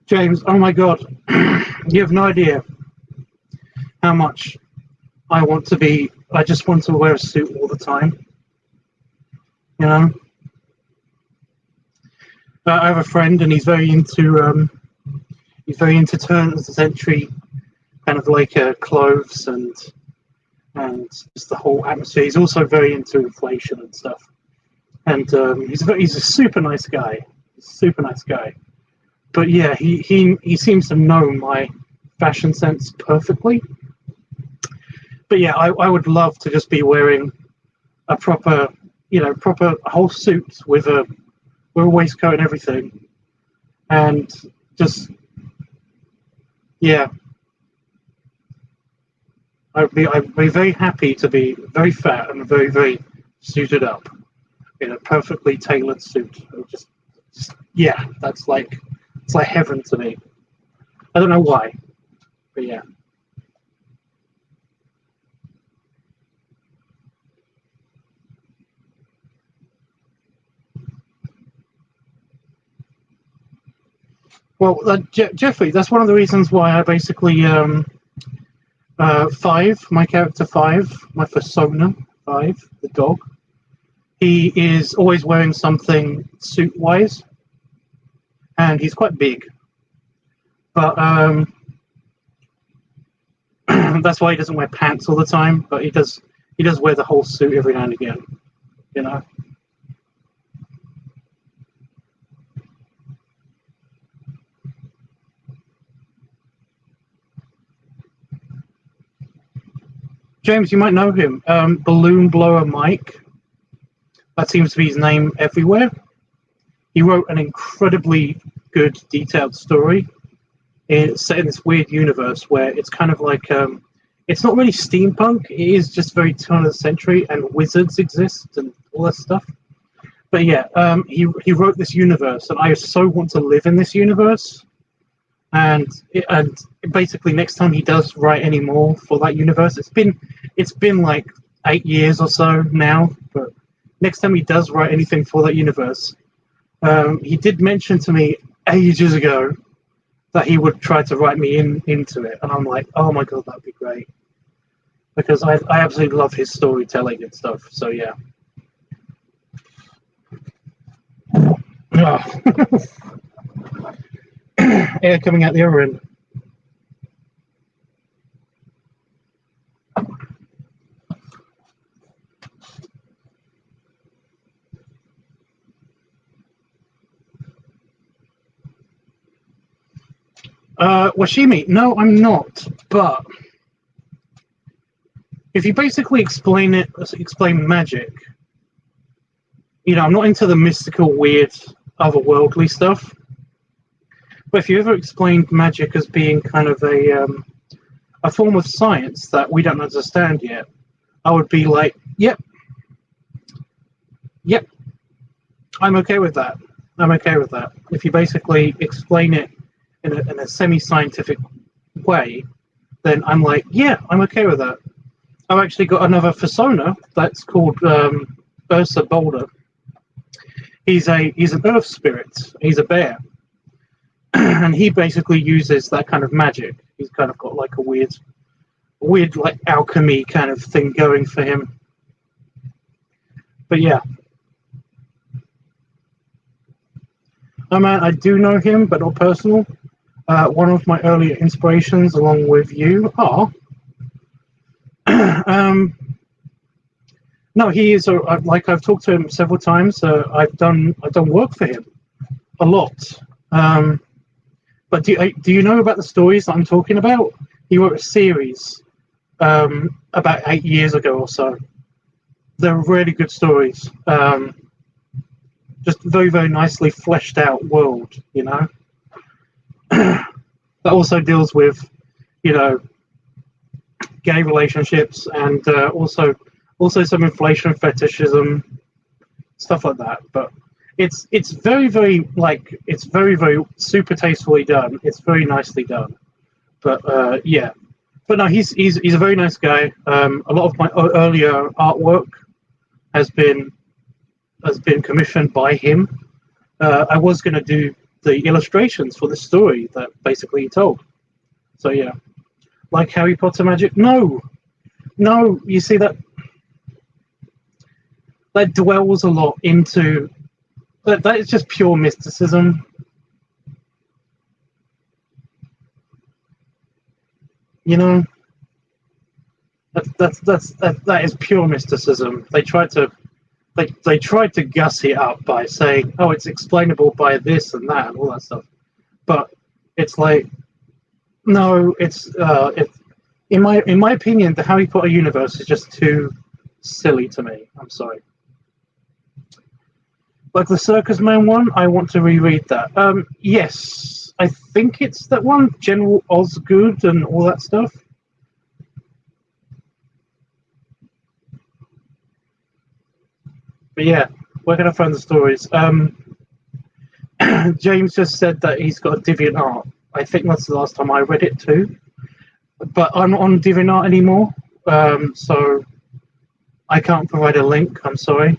James, oh my God, you have no idea how much I want to be. I just want to wear a suit all the time. You know, I have a friend, and he's very into turn of the century, kind of like clothes and just the whole atmosphere. He's also very into inflation and stuff. And he's a super nice guy, super nice guy. But yeah, he seems to know my fashion sense perfectly. But yeah, I would love to just be wearing a proper, proper whole suit with a waistcoat and everything, and just yeah, I'd be very happy to be very fat and very suited up in a perfectly tailored suit. Just yeah, that's like it's like heaven to me. I don't know why, but yeah. Well, Jeffrey, that's one of the reasons why I basically Five, my character Five, my persona Five, the dog. He is always wearing something suit-wise, and he's quite big. But that's why he doesn't wear pants all the time. But he does wear the whole suit every now and again. You know. James, you might know him. Balloon Blower Mike. That seems to be his name everywhere. He wrote an incredibly good, detailed story. It's set in this weird universe where it's kind of like it's not really steampunk. It is just very turn of the century, and wizards exist and all that stuff. But yeah, he wrote this universe, and I so want to live in this universe. And basically, next time he does write any more for that universe, it's been like 8 years or so now. But next time he does write anything for that universe, he did mention to me ages ago that he would try to write me into it, and I'm like, oh my God, that'd be great, because I absolutely love his storytelling and stuff. So yeah. Oh. Air coming out the other end. Washimi, no, I'm not. But if you basically explain magic, I'm not into the mystical, weird, otherworldly stuff. But if you ever explained magic as being kind of a form of science that we don't understand yet, I would be like, yep, I'm okay with that. I'm okay with that. If you basically explain it in a semi-scientific way, then I'm like, yeah, I'm okay with that. I've actually got another persona that's called Ursa Boulder. He's an earth spirit. He's a bear, and he basically uses that kind of magic. He's kind of got like a weird like alchemy kind of thing going for him. But yeah, I do know him, but not personal. One of my earlier inspirations, along with you, are no, he is like I've talked to him several times. I've done work for him a lot. But do you know about the stories that I'm talking about? He wrote a series about 8 years ago or so. They're really good stories. Just very, very nicely fleshed out world, you know. That also deals with, you know, gay relationships and also some inflation fetishism, stuff like that. But it's very, very it's very, very super tastefully done. It's very nicely done. But yeah, but no, he's a very nice guy. A lot of my earlier artwork has been commissioned by him. I was going to do the illustrations for the story that basically he told. So yeah, like Harry Potter magic. No, you see that dwells a lot into that is just pure mysticism. You know, that is pure mysticism. They tried to guss it up by saying, "Oh, it's explainable by this and that and all that stuff," but it's like, no, it's in my opinion, the Harry Potter universe is just too silly to me. I'm sorry. Like the Circus Man one, I want to reread that. Yes, I think it's that one, General Osgood and all that stuff. But yeah, where can I find the stories? James just said that he's got a DeviantArt. I think that's the last time I read it too. But I'm not on DeviantArt anymore, so I can't provide a link. I'm sorry.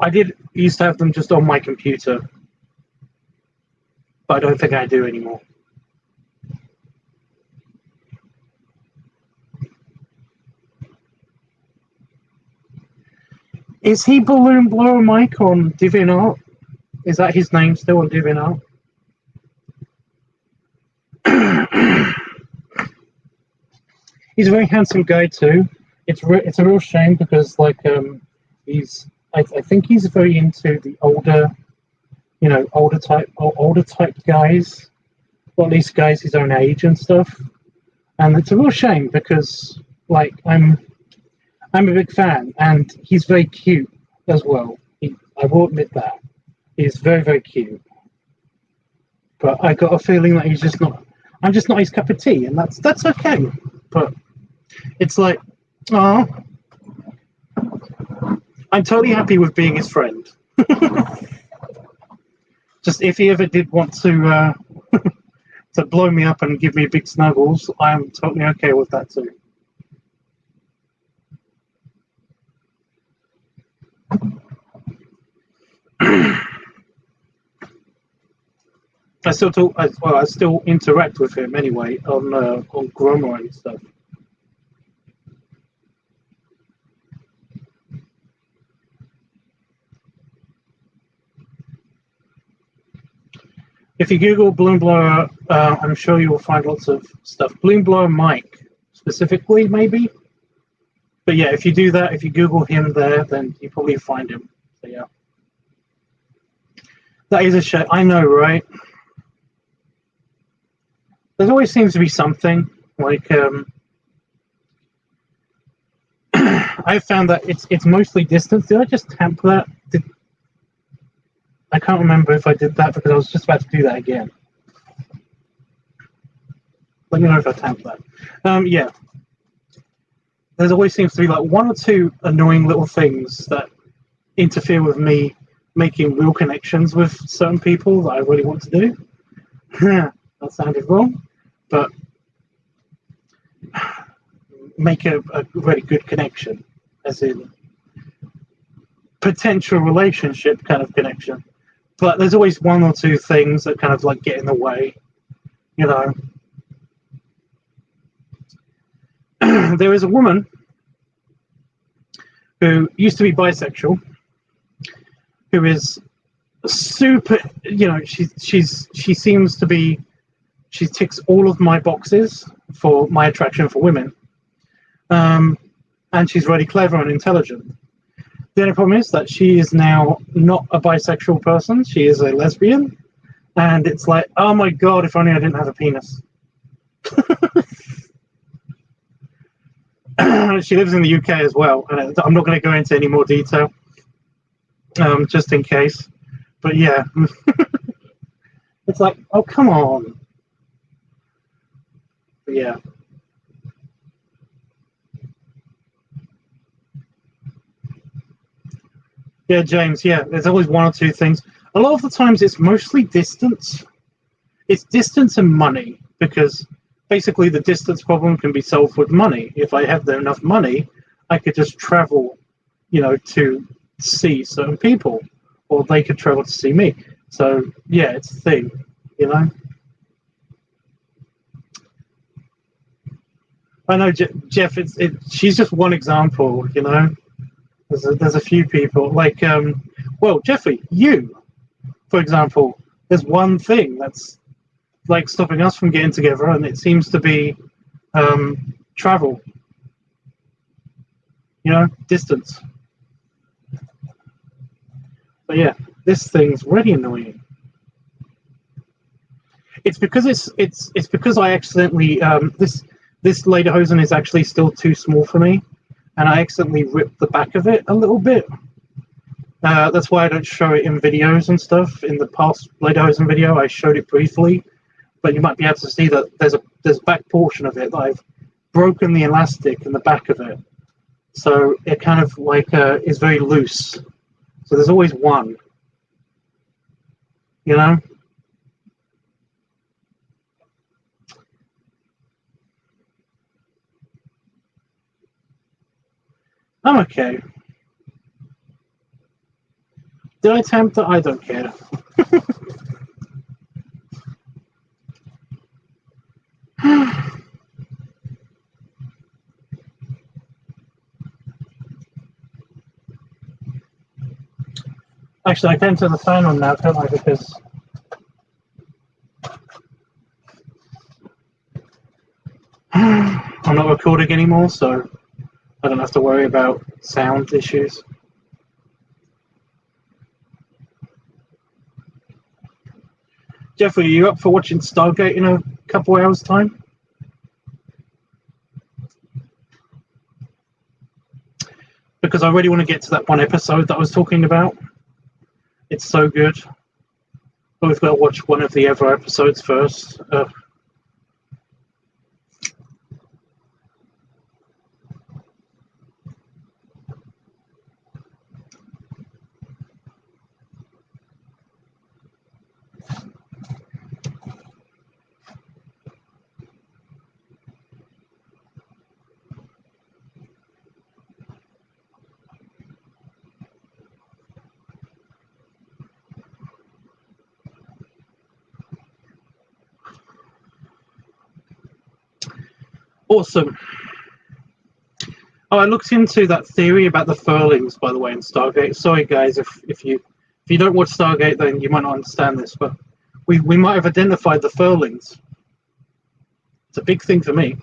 I did used to have them just on my computer, but I don't think I do anymore. Is he Balloon Blower Mike on DeviantArt? Is that his name still on DeviantArt? He's a very handsome guy too. It's a real shame because he's I think he's very into the older, you know, older type guys, or at least guys his own age and stuff. And it's a real shame because I'm a big fan, and he's very cute as well. I will admit that he's very, very cute. But I got a feeling that he's just not. I'm just not his cup of tea, and that's okay. But it's like, oh, I'm totally happy with being his friend. Just if he ever did want to to blow me up and give me big snuggles, I'm totally okay with that too. I still talk. Well, I still interact with him anyway on Groma and stuff. If you Google Balloon Blower, I'm sure you will find lots of stuff. Balloon Blower Mike, specifically, maybe. But yeah, if you do that, if you Google him there, then you probably find him. So yeah, that is a shame. I know, right? There always seems to be something like. I found that it's mostly distance. Did I just tamp that? I can't remember if I did that because I was just about to do that again. Let me know if I tamped that. Yeah. There always seems to be like one or two annoying little things that interfere with me making real connections with certain people that I really want to do. That sounded wrong, but make a really good connection, as in potential relationship kind of connection. But there's always one or two things that kind of like get in the way, you know. There is a woman who used to be bisexual, who is super, you know, she seems to be, she ticks all of my boxes for my attraction for women, and she's really clever and intelligent. The only problem is that she is now not a bisexual person. She is a lesbian. And it's like, oh my god, if only I didn't have a penis. She lives in the UK as well. And I'm not going to go into any more detail, just in case. But yeah, it's like, oh, come on. But yeah. Yeah, James, yeah, there's always one or two things. A lot of the times it's mostly distance. It's distance and money, because basically the distance problem can be solved with money. If I have enough money, I could just travel, to see certain people, or they could travel to see me. So yeah, it's a thing, you know. I know, Jeff. She's just one example, you know. There's a few people like, well, Jeffrey, you, for example, there's one thing that's like stopping us from getting together, and it seems to be travel. Distance. But yeah, this thing's really annoying. It's because it's because I accidentally this lederhosen is actually still too small for me, and I accidentally ripped the back of it a little bit. That's why I don't show it in videos and stuff. In the past lederhosen video, I showed it briefly, but you might be able to see that there's a back portion of it that I've broken the elastic in the back of it, so it kind of like is very loose. So there's always one, you know. I'm okay. Did I attempt it? I don't care. Actually, I can turn the fan on now, can't I? Because I'm not recording anymore, so I don't have to worry about sound issues. Jeffrey, are you up for watching Stargate in a couple hours' time? Because I really want to get to that one episode that I was talking about. It's so good. But we've got to watch one of the other episodes first. Awesome. Oh, I looked into that theory about the furlings, by the way, in Stargate. Sorry, guys, if you don't watch Stargate, then you might not understand this, but we might have identified the furlings. It's a big thing for me.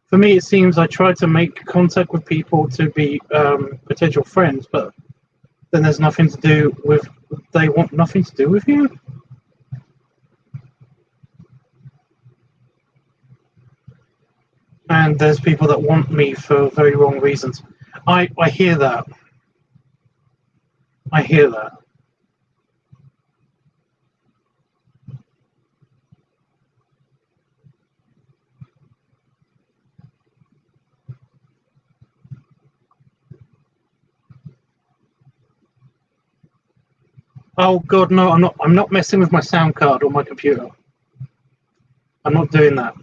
For me, it seems I try to make contact with people to be potential friends, but then there's nothing to do with. They want nothing to do with you. And there's people that want me for very wrong reasons. I hear that. I hear that. Oh God, no! I'm not messing with my sound card or my computer. I'm not doing that.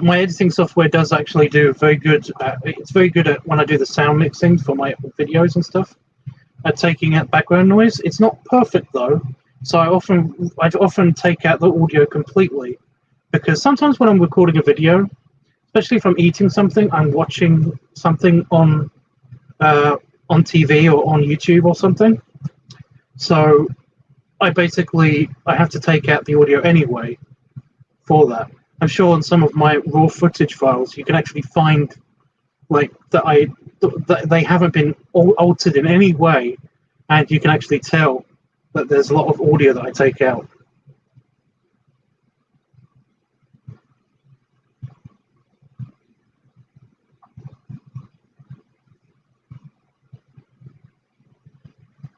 My editing software does actually do very good. It's very good at when I do the sound mixing for my videos and stuff, at taking out background noise. It's not perfect though, so I often take out the audio completely, because sometimes when I'm recording a video, especially if I'm eating something, I'm watching something on TV or on YouTube or something. So I have to take out the audio anyway for that. I'm sure on some of my raw footage files you can actually find like that they haven't been altered in any way, and you can actually tell that there's a lot of audio that I take out.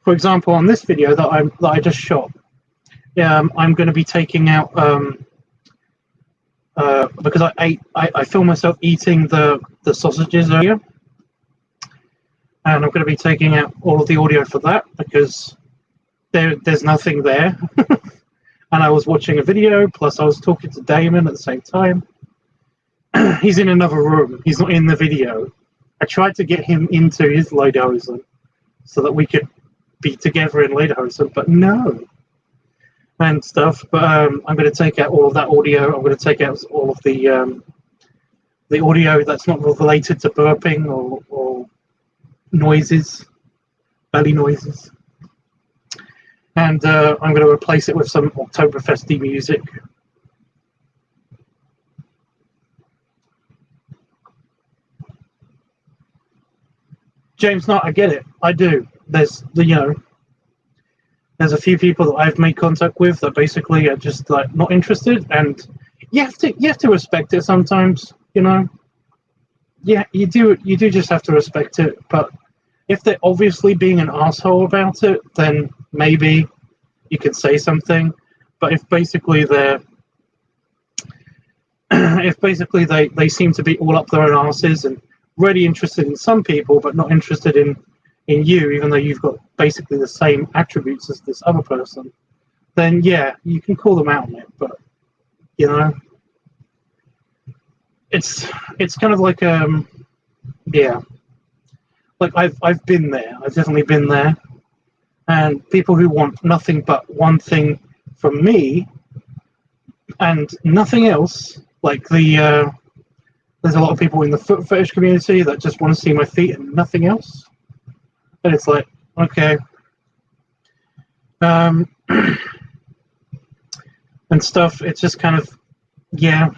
For example, on this video that I just shot, I'm going to be taking out because I filmed myself eating the sausages earlier, and I'm going to be taking out all of the audio for that because there's nothing there. And I was watching a video, plus I was talking to Damon at the same time. He's in another room. He's not in the video. I tried to get him into his Lederhosen so that we could be together in Lederhosen, but no. And stuff. But I'm going to take out all of that audio. I'm going to take out all of the audio that's not related to burping or noises, belly noises. And I'm going to replace it with some Octoberfesty music. James, no, I get it. I do. There's there's a few people that I've made contact with that basically are just like not interested, and you have to respect it sometimes. Yeah, you do just have to respect it. But if they're obviously being an asshole about it, then maybe you can say something. But if basically they seem to be all up their own asses and really interested in some people but not interested in you, even though you've got basically the same attributes as this other person, then yeah, you can call them out on it. But it's kind of like yeah, like I've been there. I've definitely been there. And people who want nothing but one thing from me and nothing else, like there's a lot of people in the foot fetish community that just want to see my feet and nothing else. And it's like, okay. And stuff, it's just kind of, yeah.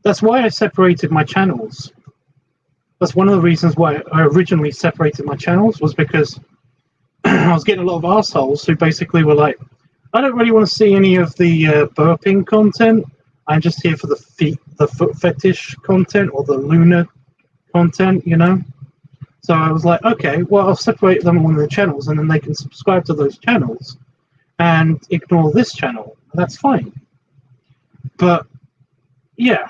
That's why I separated my channels. That's one of the reasons why I originally separated my channels, was because I was getting a lot of assholes who basically were like, I don't really want to see any of the burping content. I'm just here for the foot fetish content or the lunar content, So I was like, okay, well, I'll separate them on the channels, and then they can subscribe to those channels and ignore this channel. That's fine. But yeah.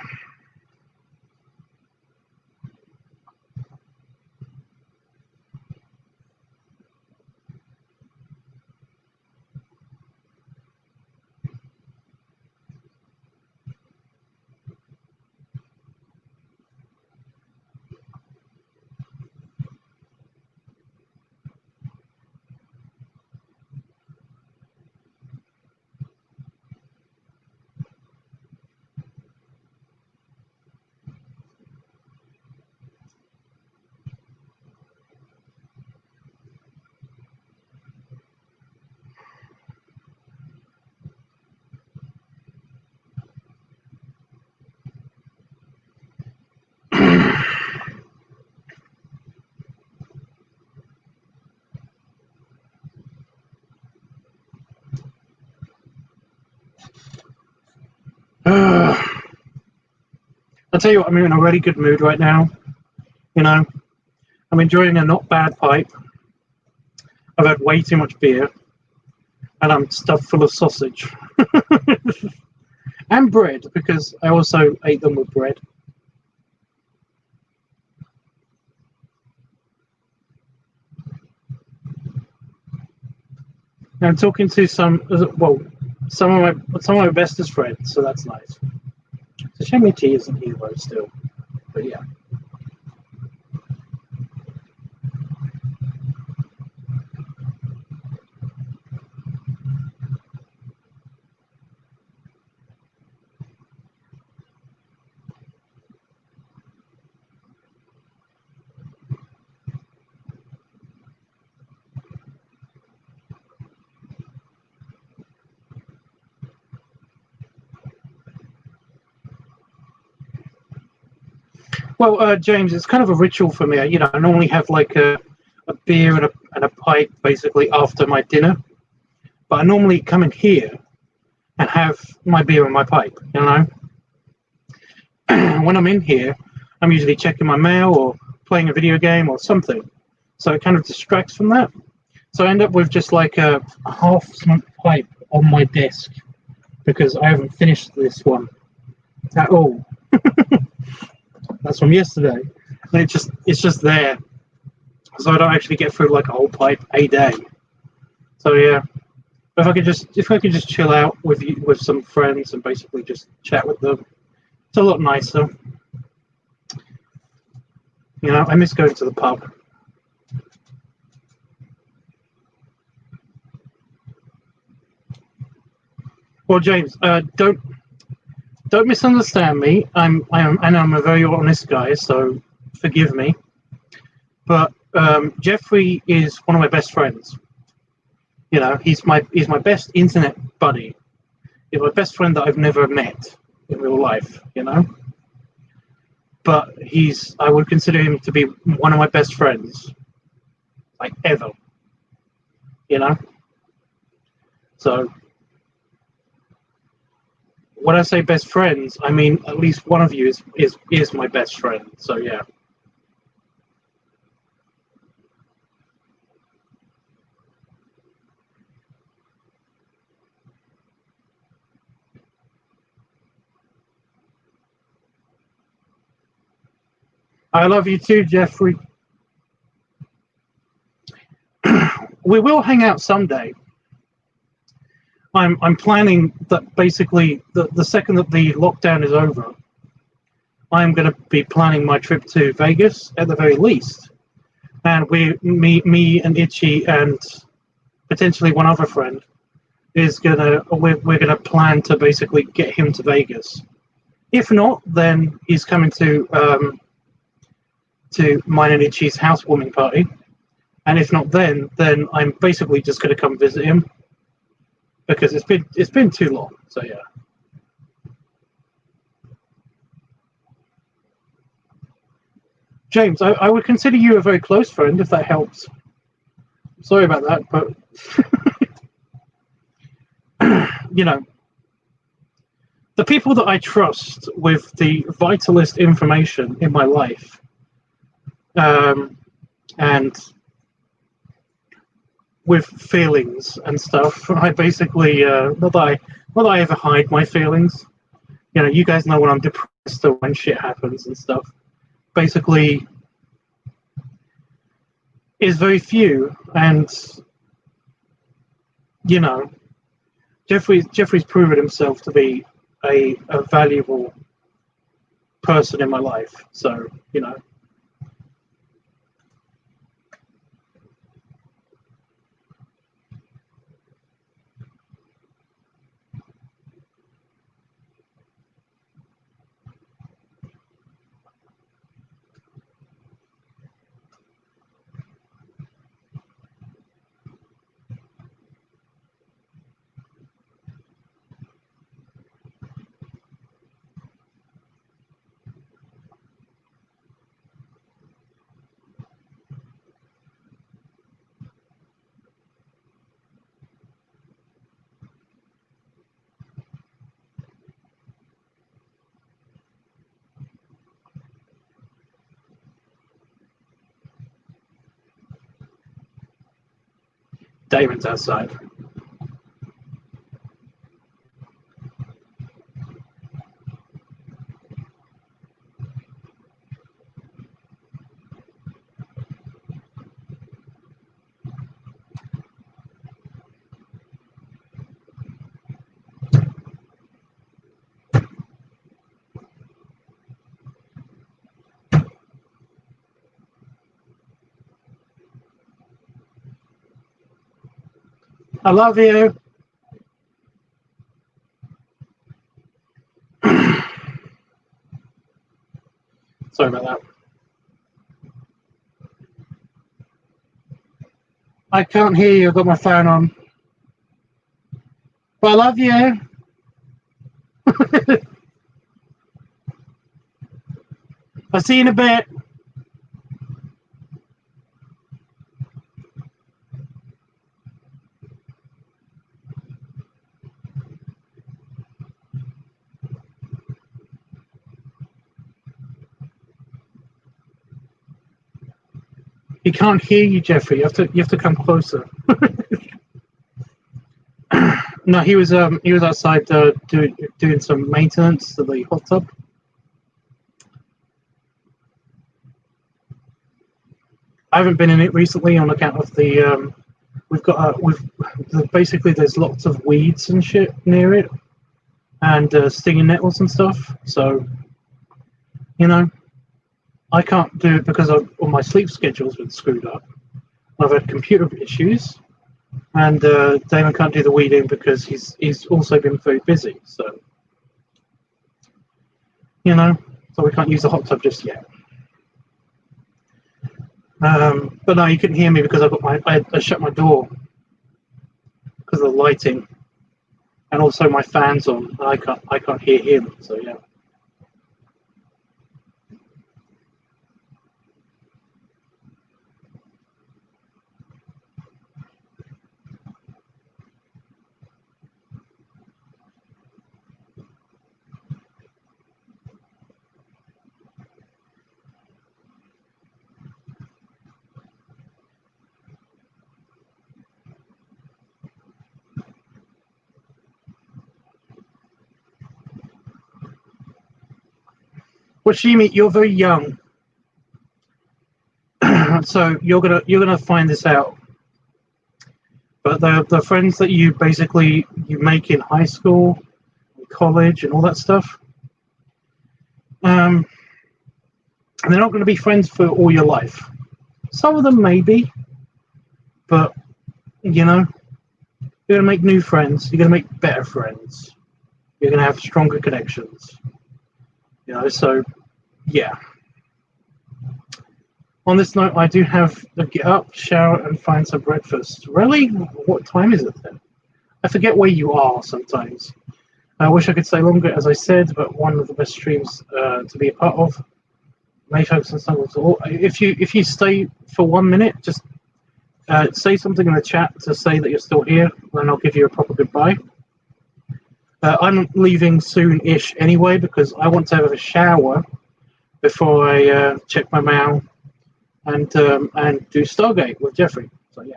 I'll tell you what, I'm in a really good mood right now. I'm enjoying a not bad pipe. I've had way too much beer, and I'm stuffed full of sausage. And bread, because I also ate them with bread. And I'm talking to some of my bestest friends, so that's nice. It's a shame T isn't here though still, but yeah. Well, James, it's kind of a ritual for me. You know, I normally have like a beer and a pipe basically after my dinner, but I normally come in here and have my beer and my pipe. You know, when I'm in here, I'm usually checking my mail or playing a video game or something, so it kind of distracts from that. So I end up with just like a half-smoked pipe on my desk because I haven't finished this one at all. That's from yesterday, and it's just there, so I don't actually get through like a whole pipe a day. So yeah, if I could just chill out with some friends and basically just chat with them, it's a lot nicer. You know, I miss going to the pub. Well, James, don't misunderstand me. I'm a very honest guy, so forgive me. But Jeffrey is one of my best friends. You know, he's my best internet buddy. He's my best friend that I've never met in real life. You know, but I would consider him to be one of my best friends, like ever. You know, so when I say best friends, I mean at least one of you is my best friend. So yeah. I love you too, Jeffrey. We will hang out someday. I'm planning that basically the second that the lockdown is over, I'm going to be planning my trip to Vegas at the very least, and me and Itchy and potentially one other friend we're gonna plan to basically get him to Vegas. If not, then he's coming to mine and Itchy's housewarming party, and if not, then I'm basically just going to come visit him because it's been too long. So yeah. James, I would consider you a very close friend if that helps. Sorry about that, but you know, the people that I trust with the vitalist information in my life, and with feelings and stuff, I basically not that I ever hide my feelings. You know, you guys know when I'm depressed or when shit happens and stuff. Basically, is very few, and you know, Jeffrey's proven himself to be a valuable person in my life. So you know. Damon's outside. I love you. Sorry about that. I can't hear you. I've got my phone on. But I love you. I'll see you in a bit. He can't hear you, Jeffrey. You have to come closer. No, he was outside doing some maintenance to the hot tub. I haven't been in it recently on account of the basically there's lots of weeds and shit near it, and stinging nettles and stuff. So, you know, I can't do it because all my schedule's been screwed up. I've had computer issues, and Damon can't do the weeding because he's also been very busy. So, you know, so we can't use the hot tub just yet. But no, you couldn't hear me because I shut my door because of the lighting, and also my fan's on. And I can't hear him. So yeah. Well, Shimi, you're very young, so you're gonna find this out. But the friends that you make in high school, college, and all that stuff, they're not going to be friends for all your life. Some of them maybe, but you know, you're going to make new friends. You're going to make better friends. You're going to have stronger connections. You know, so yeah. On this note, I do have to get up, shower, and find some breakfast. Really? What time is it then? I forget where you are sometimes. I wish I could stay longer, as I said, but one of the best streams to be a part of. May focus on some. If you stay for 1 minute, just say something in the chat to say that you're still here, then I'll give you a proper goodbye. I'm leaving soon-ish anyway because I want to have a shower before I check my mail and do Stargate with Jeffrey. So yeah.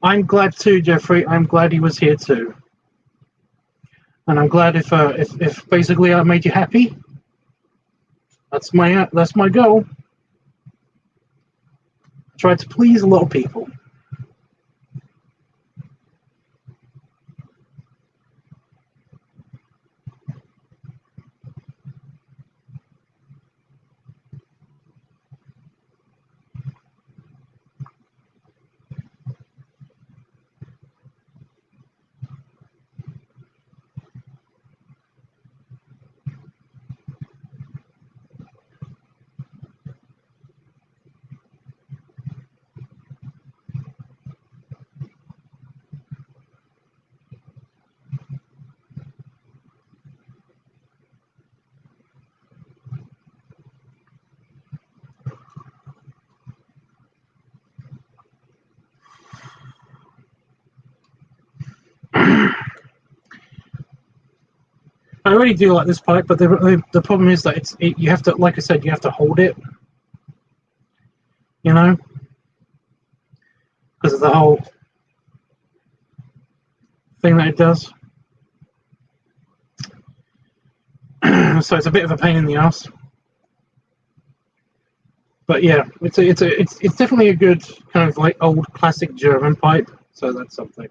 I'm glad too, Jeffrey. I'm glad he was here too, and I'm glad if basically I made you happy. That's my goal. I try to please a lot of people. I really do like this pipe, but the problem is that you have to, like I said, you have to hold it, you know, because of the whole thing that it does. So it's a bit of a pain in the ass. But yeah, it's definitely a good kind of like old classic German pipe. So that's something.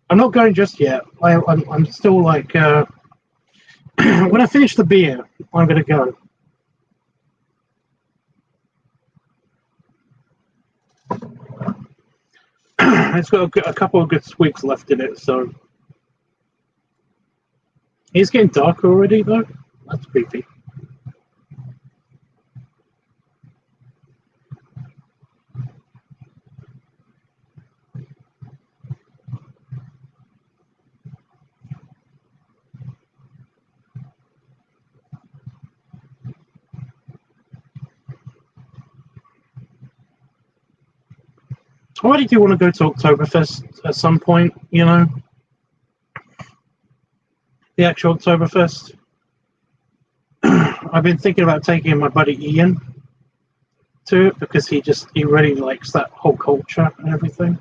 I'm not going just yet. I'm still like when I finish the beer, I'm gonna go. It's got a couple of good swigs left in it, so it's getting darker already though. That's creepy. I really do want to go to Oktoberfest at some point, you know, the actual Oktoberfest. I've been thinking about taking my buddy Ian to it because he really likes that whole culture and everything.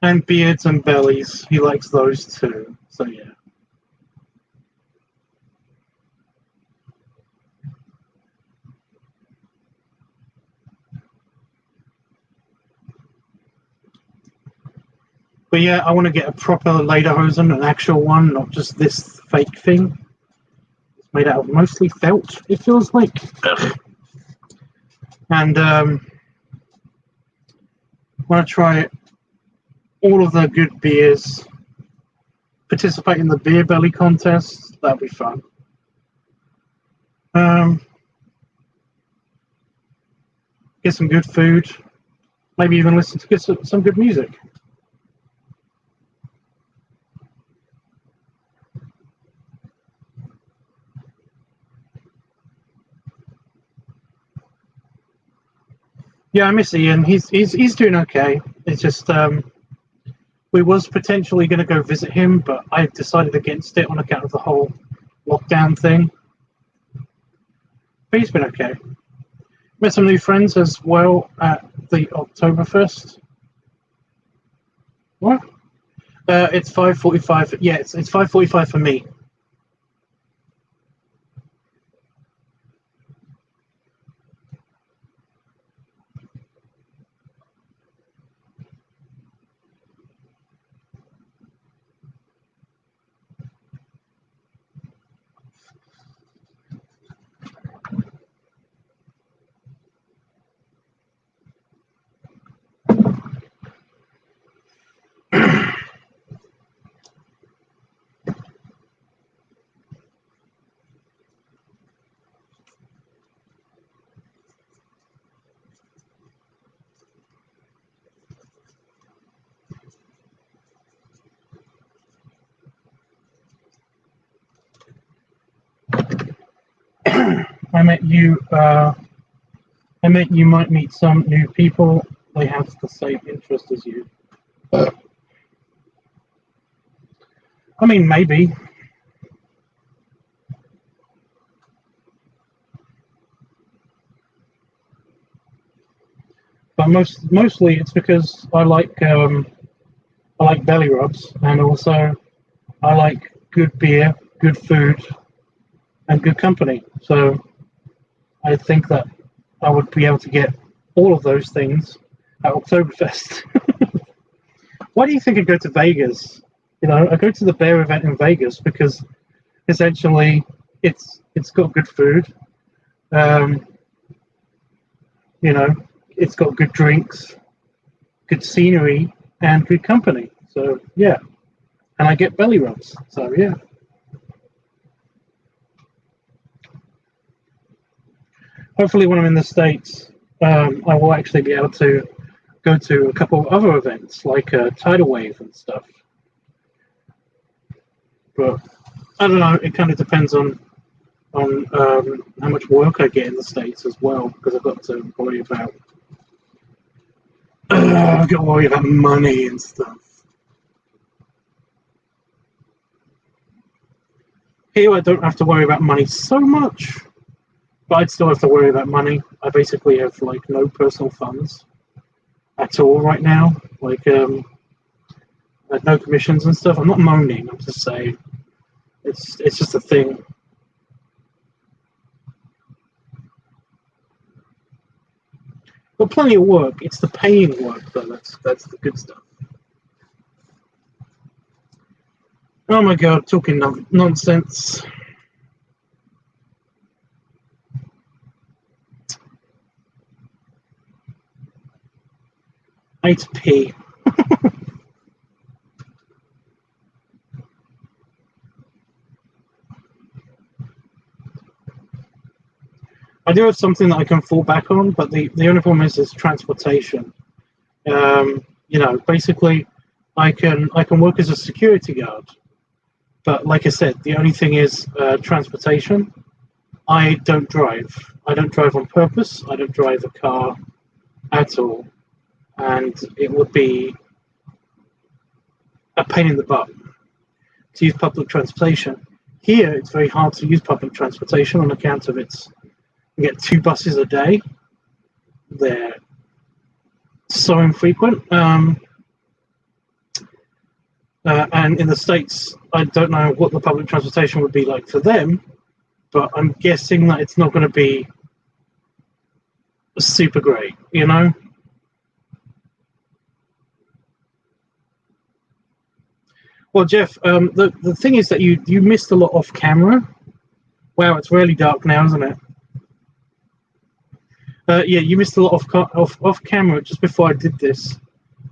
And beards and bellies, he likes those too. So yeah. But yeah, I want to get a proper lederhosen, an actual one, not just this fake thing. It's made out of mostly felt, it feels like. Ugh. And want to try all of the good beers, participate in the beer belly contest. That'll be fun. Get some good food, maybe even listen to some good music. Yeah, I miss Ian. He's doing okay. It's just we was potentially going to go visit him, but I decided against it on account of the whole lockdown thing. But he's been okay. Met some new friends as well at the Octoberfest. What? It's 5:45. Yeah, it's 5:45 for me. I met you. I met you might meet some new people. They have the same interest as you. I mean, maybe. But mostly it's because I like belly rubs, and also I like good beer, good food, and good company. So I think that I would be able to get all of those things at Oktoberfest. Why do you think I go to Vegas? You know, I go to the bear event in Vegas because essentially it's got good food. Um, you know, it's got good drinks, good scenery, and good company. So yeah, and I get belly rubs. So yeah. Hopefully, when I'm in the States, I will actually be able to go to a couple of other events like Tidal Wave and stuff. But I don't know. It kind of depends on how much work I get in the States as well, because I've got to worry about I've got to worry about money and stuff. Here, I don't have to worry about money so much, but I'd still have to worry about money. I basically have like no personal funds at all right now. Like no commissions and stuff. I'm not moaning. I'm just saying it's just a thing. But plenty of work. It's the paying work though. That's the good stuff. Oh my god, talking nonsense. I need to pee. I do have something that I can fall back on, but the only problem is transportation. You know, basically, I can work as a security guard, but like I said, the only thing is transportation. I don't drive. I don't drive on purpose. I don't drive a car at all. and it would be a pain in the butt to use public transportation. Here, it's very hard to use public transportation on account of you get 2 buses a day. They're so infrequent. And in the States, I don't know what the public transportation would be like for them, but I'm guessing that it's not going to be super great, you know? Well, Jeff, the thing is that you missed a lot off camera. Wow, it's really dark now, isn't it? Yeah, you missed a lot off camera just before I did this.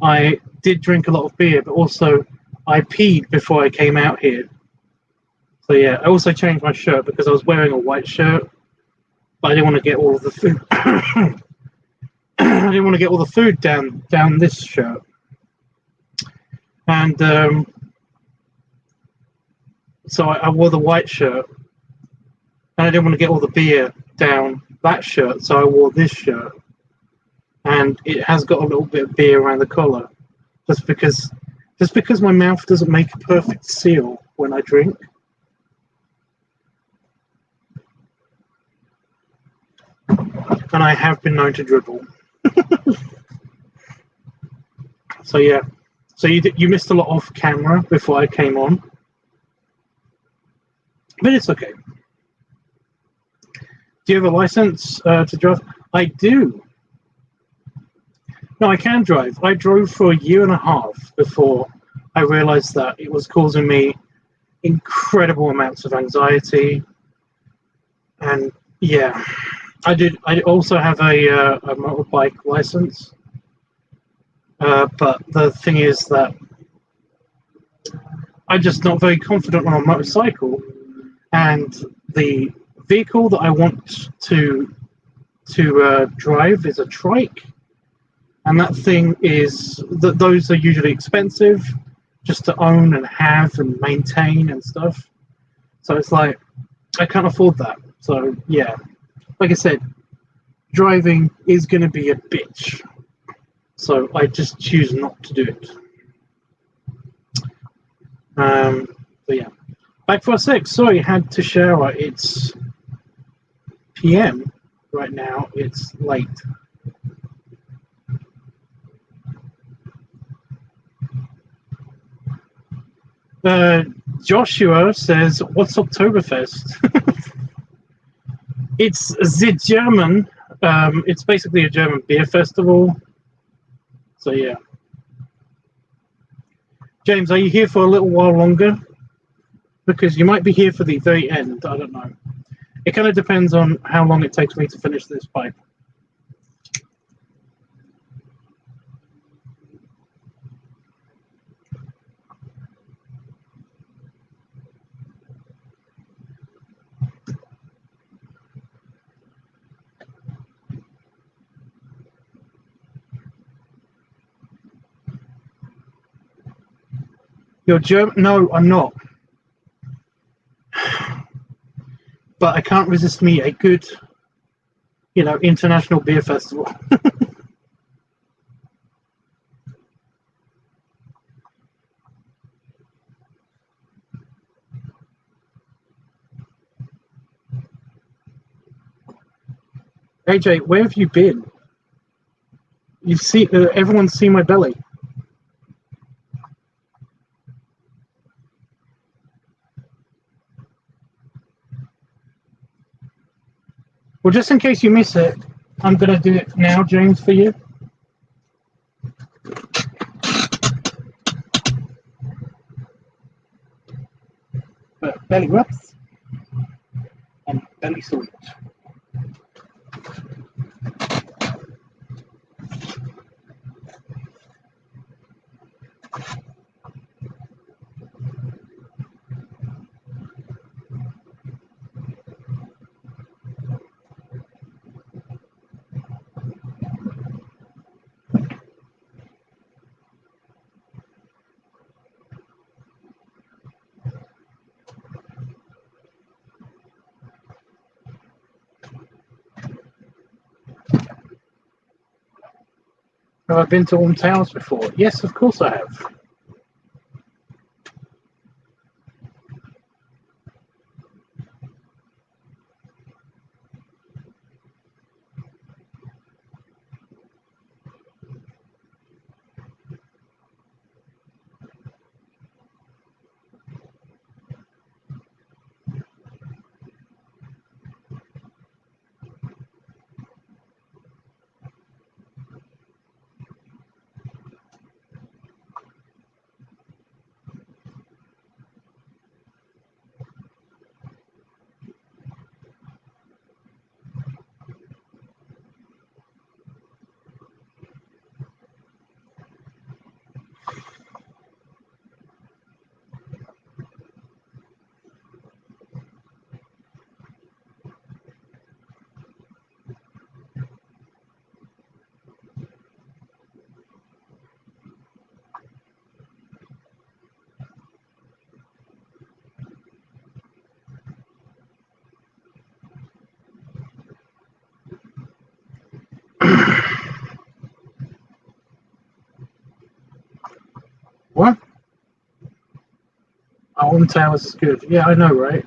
I did drink a lot of beer, but also I peed before I came out here. So yeah, I also changed my shirt because I was wearing a white shirt, but I didn't want to get all of the food. I didn't want to get all the food down this shirt, and so I wore the white shirt, and I didn't want to get all the beer down that shirt, so I wore this shirt, and it has got a little bit of beer around the collar, just because my mouth doesn't make a perfect seal when I drink. And I have been known to dribble. So yeah, so you missed a lot off camera before I came on, but it's okay. Do you have a license to drive? I do. No, I can drive. I drove for 1.5 years before I realized that it was causing me incredible amounts of anxiety. And yeah, I did. I also have a motorbike license. But the thing is that I'm just not very confident on a motorcycle. And the vehicle that I want to drive is a trike. And that thing is those are usually expensive just to own and have and maintain and stuff. So it's like I can't afford that. So yeah, like I said, driving is going to be a bitch. So I just choose not to do it. But yeah, back for 6. Sorry, had to shower. It's PM right now. It's late. Joshua says, "What's Octoberfest?" It's the German. It's basically a German beer festival. So yeah. James, are you here for a little while longer? Because you might be here for the very end. I don't know. It kind of depends on how long it takes me to finish this pipe. You're German? No, I'm not. But I can't resist me a good, international beer festival. AJ, where have you been? You've seen everyone's seen my belly. Well, just in case you miss it, I'm going to do it now, James, for you. Belly rubs and belly salute. Have I been to Alton Towers before? Yes, of course I have. What? Alton Towers is good. Yeah, I know, right?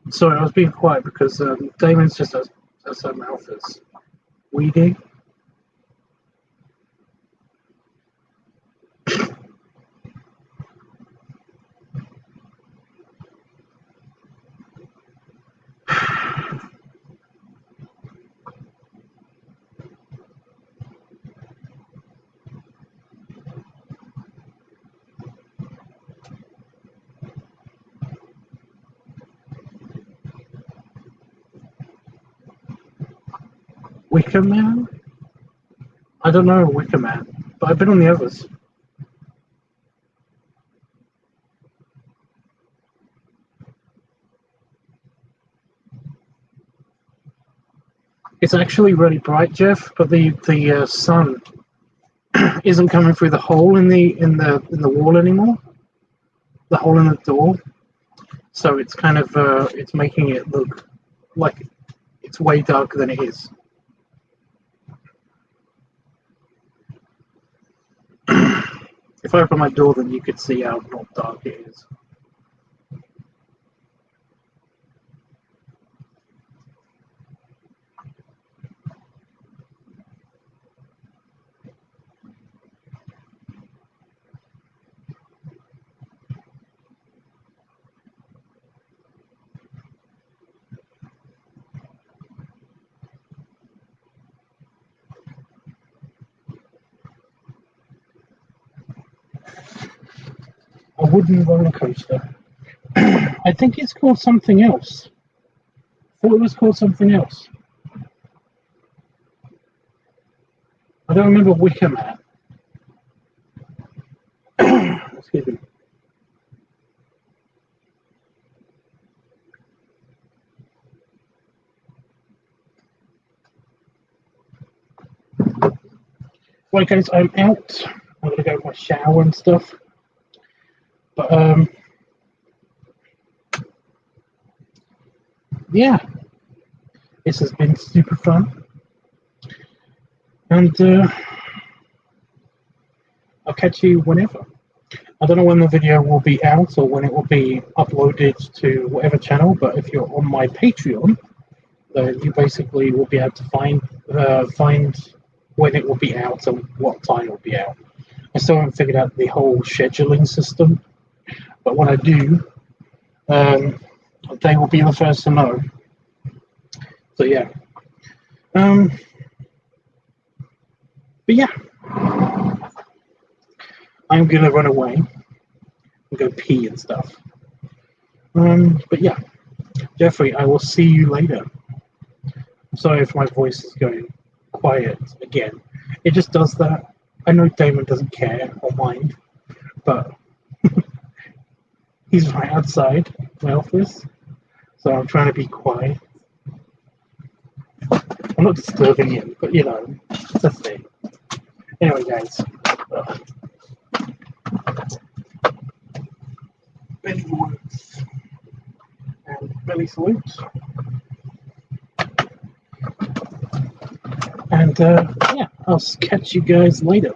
Sorry, I was being quiet because Damon's just as her mouth is weedy. Wicker Man? I don't know Wicker Man, but I've been on the others. It's actually really bright, Jeff, but the sun isn't coming through the hole in the wall anymore. The hole in the door. So it's kind of it's making it look like it's way darker than it is. If I open my door, then you could see how not dark it is. A wooden roller coaster. I think it's called something else. I thought it was called something else. I don't remember Wicker Man. Excuse me. Right, guys, I'm out. I'm gonna go for a shower and stuff. But yeah, this has been super fun, and I'll catch you whenever. I don't know when the video will be out or when it will be uploaded to whatever channel, but if you're on my Patreon, you basically will be able to find when it will be out and what time it will be out. I still haven't figured out the whole scheduling system, but when I do, they will be the first to know. So yeah. But yeah, I'm gonna run away and go pee and stuff. But yeah, Jeffrey, I will see you later. Sorry if my voice is going quiet again. It just does that. I know Damon doesn't care or mind, but he's right outside my office, so I'm trying to be quiet. I'm not disturbing him, but you know, it's a thing. Anyway, guys, belly works and belly salutes, and yeah, I'll catch you guys later.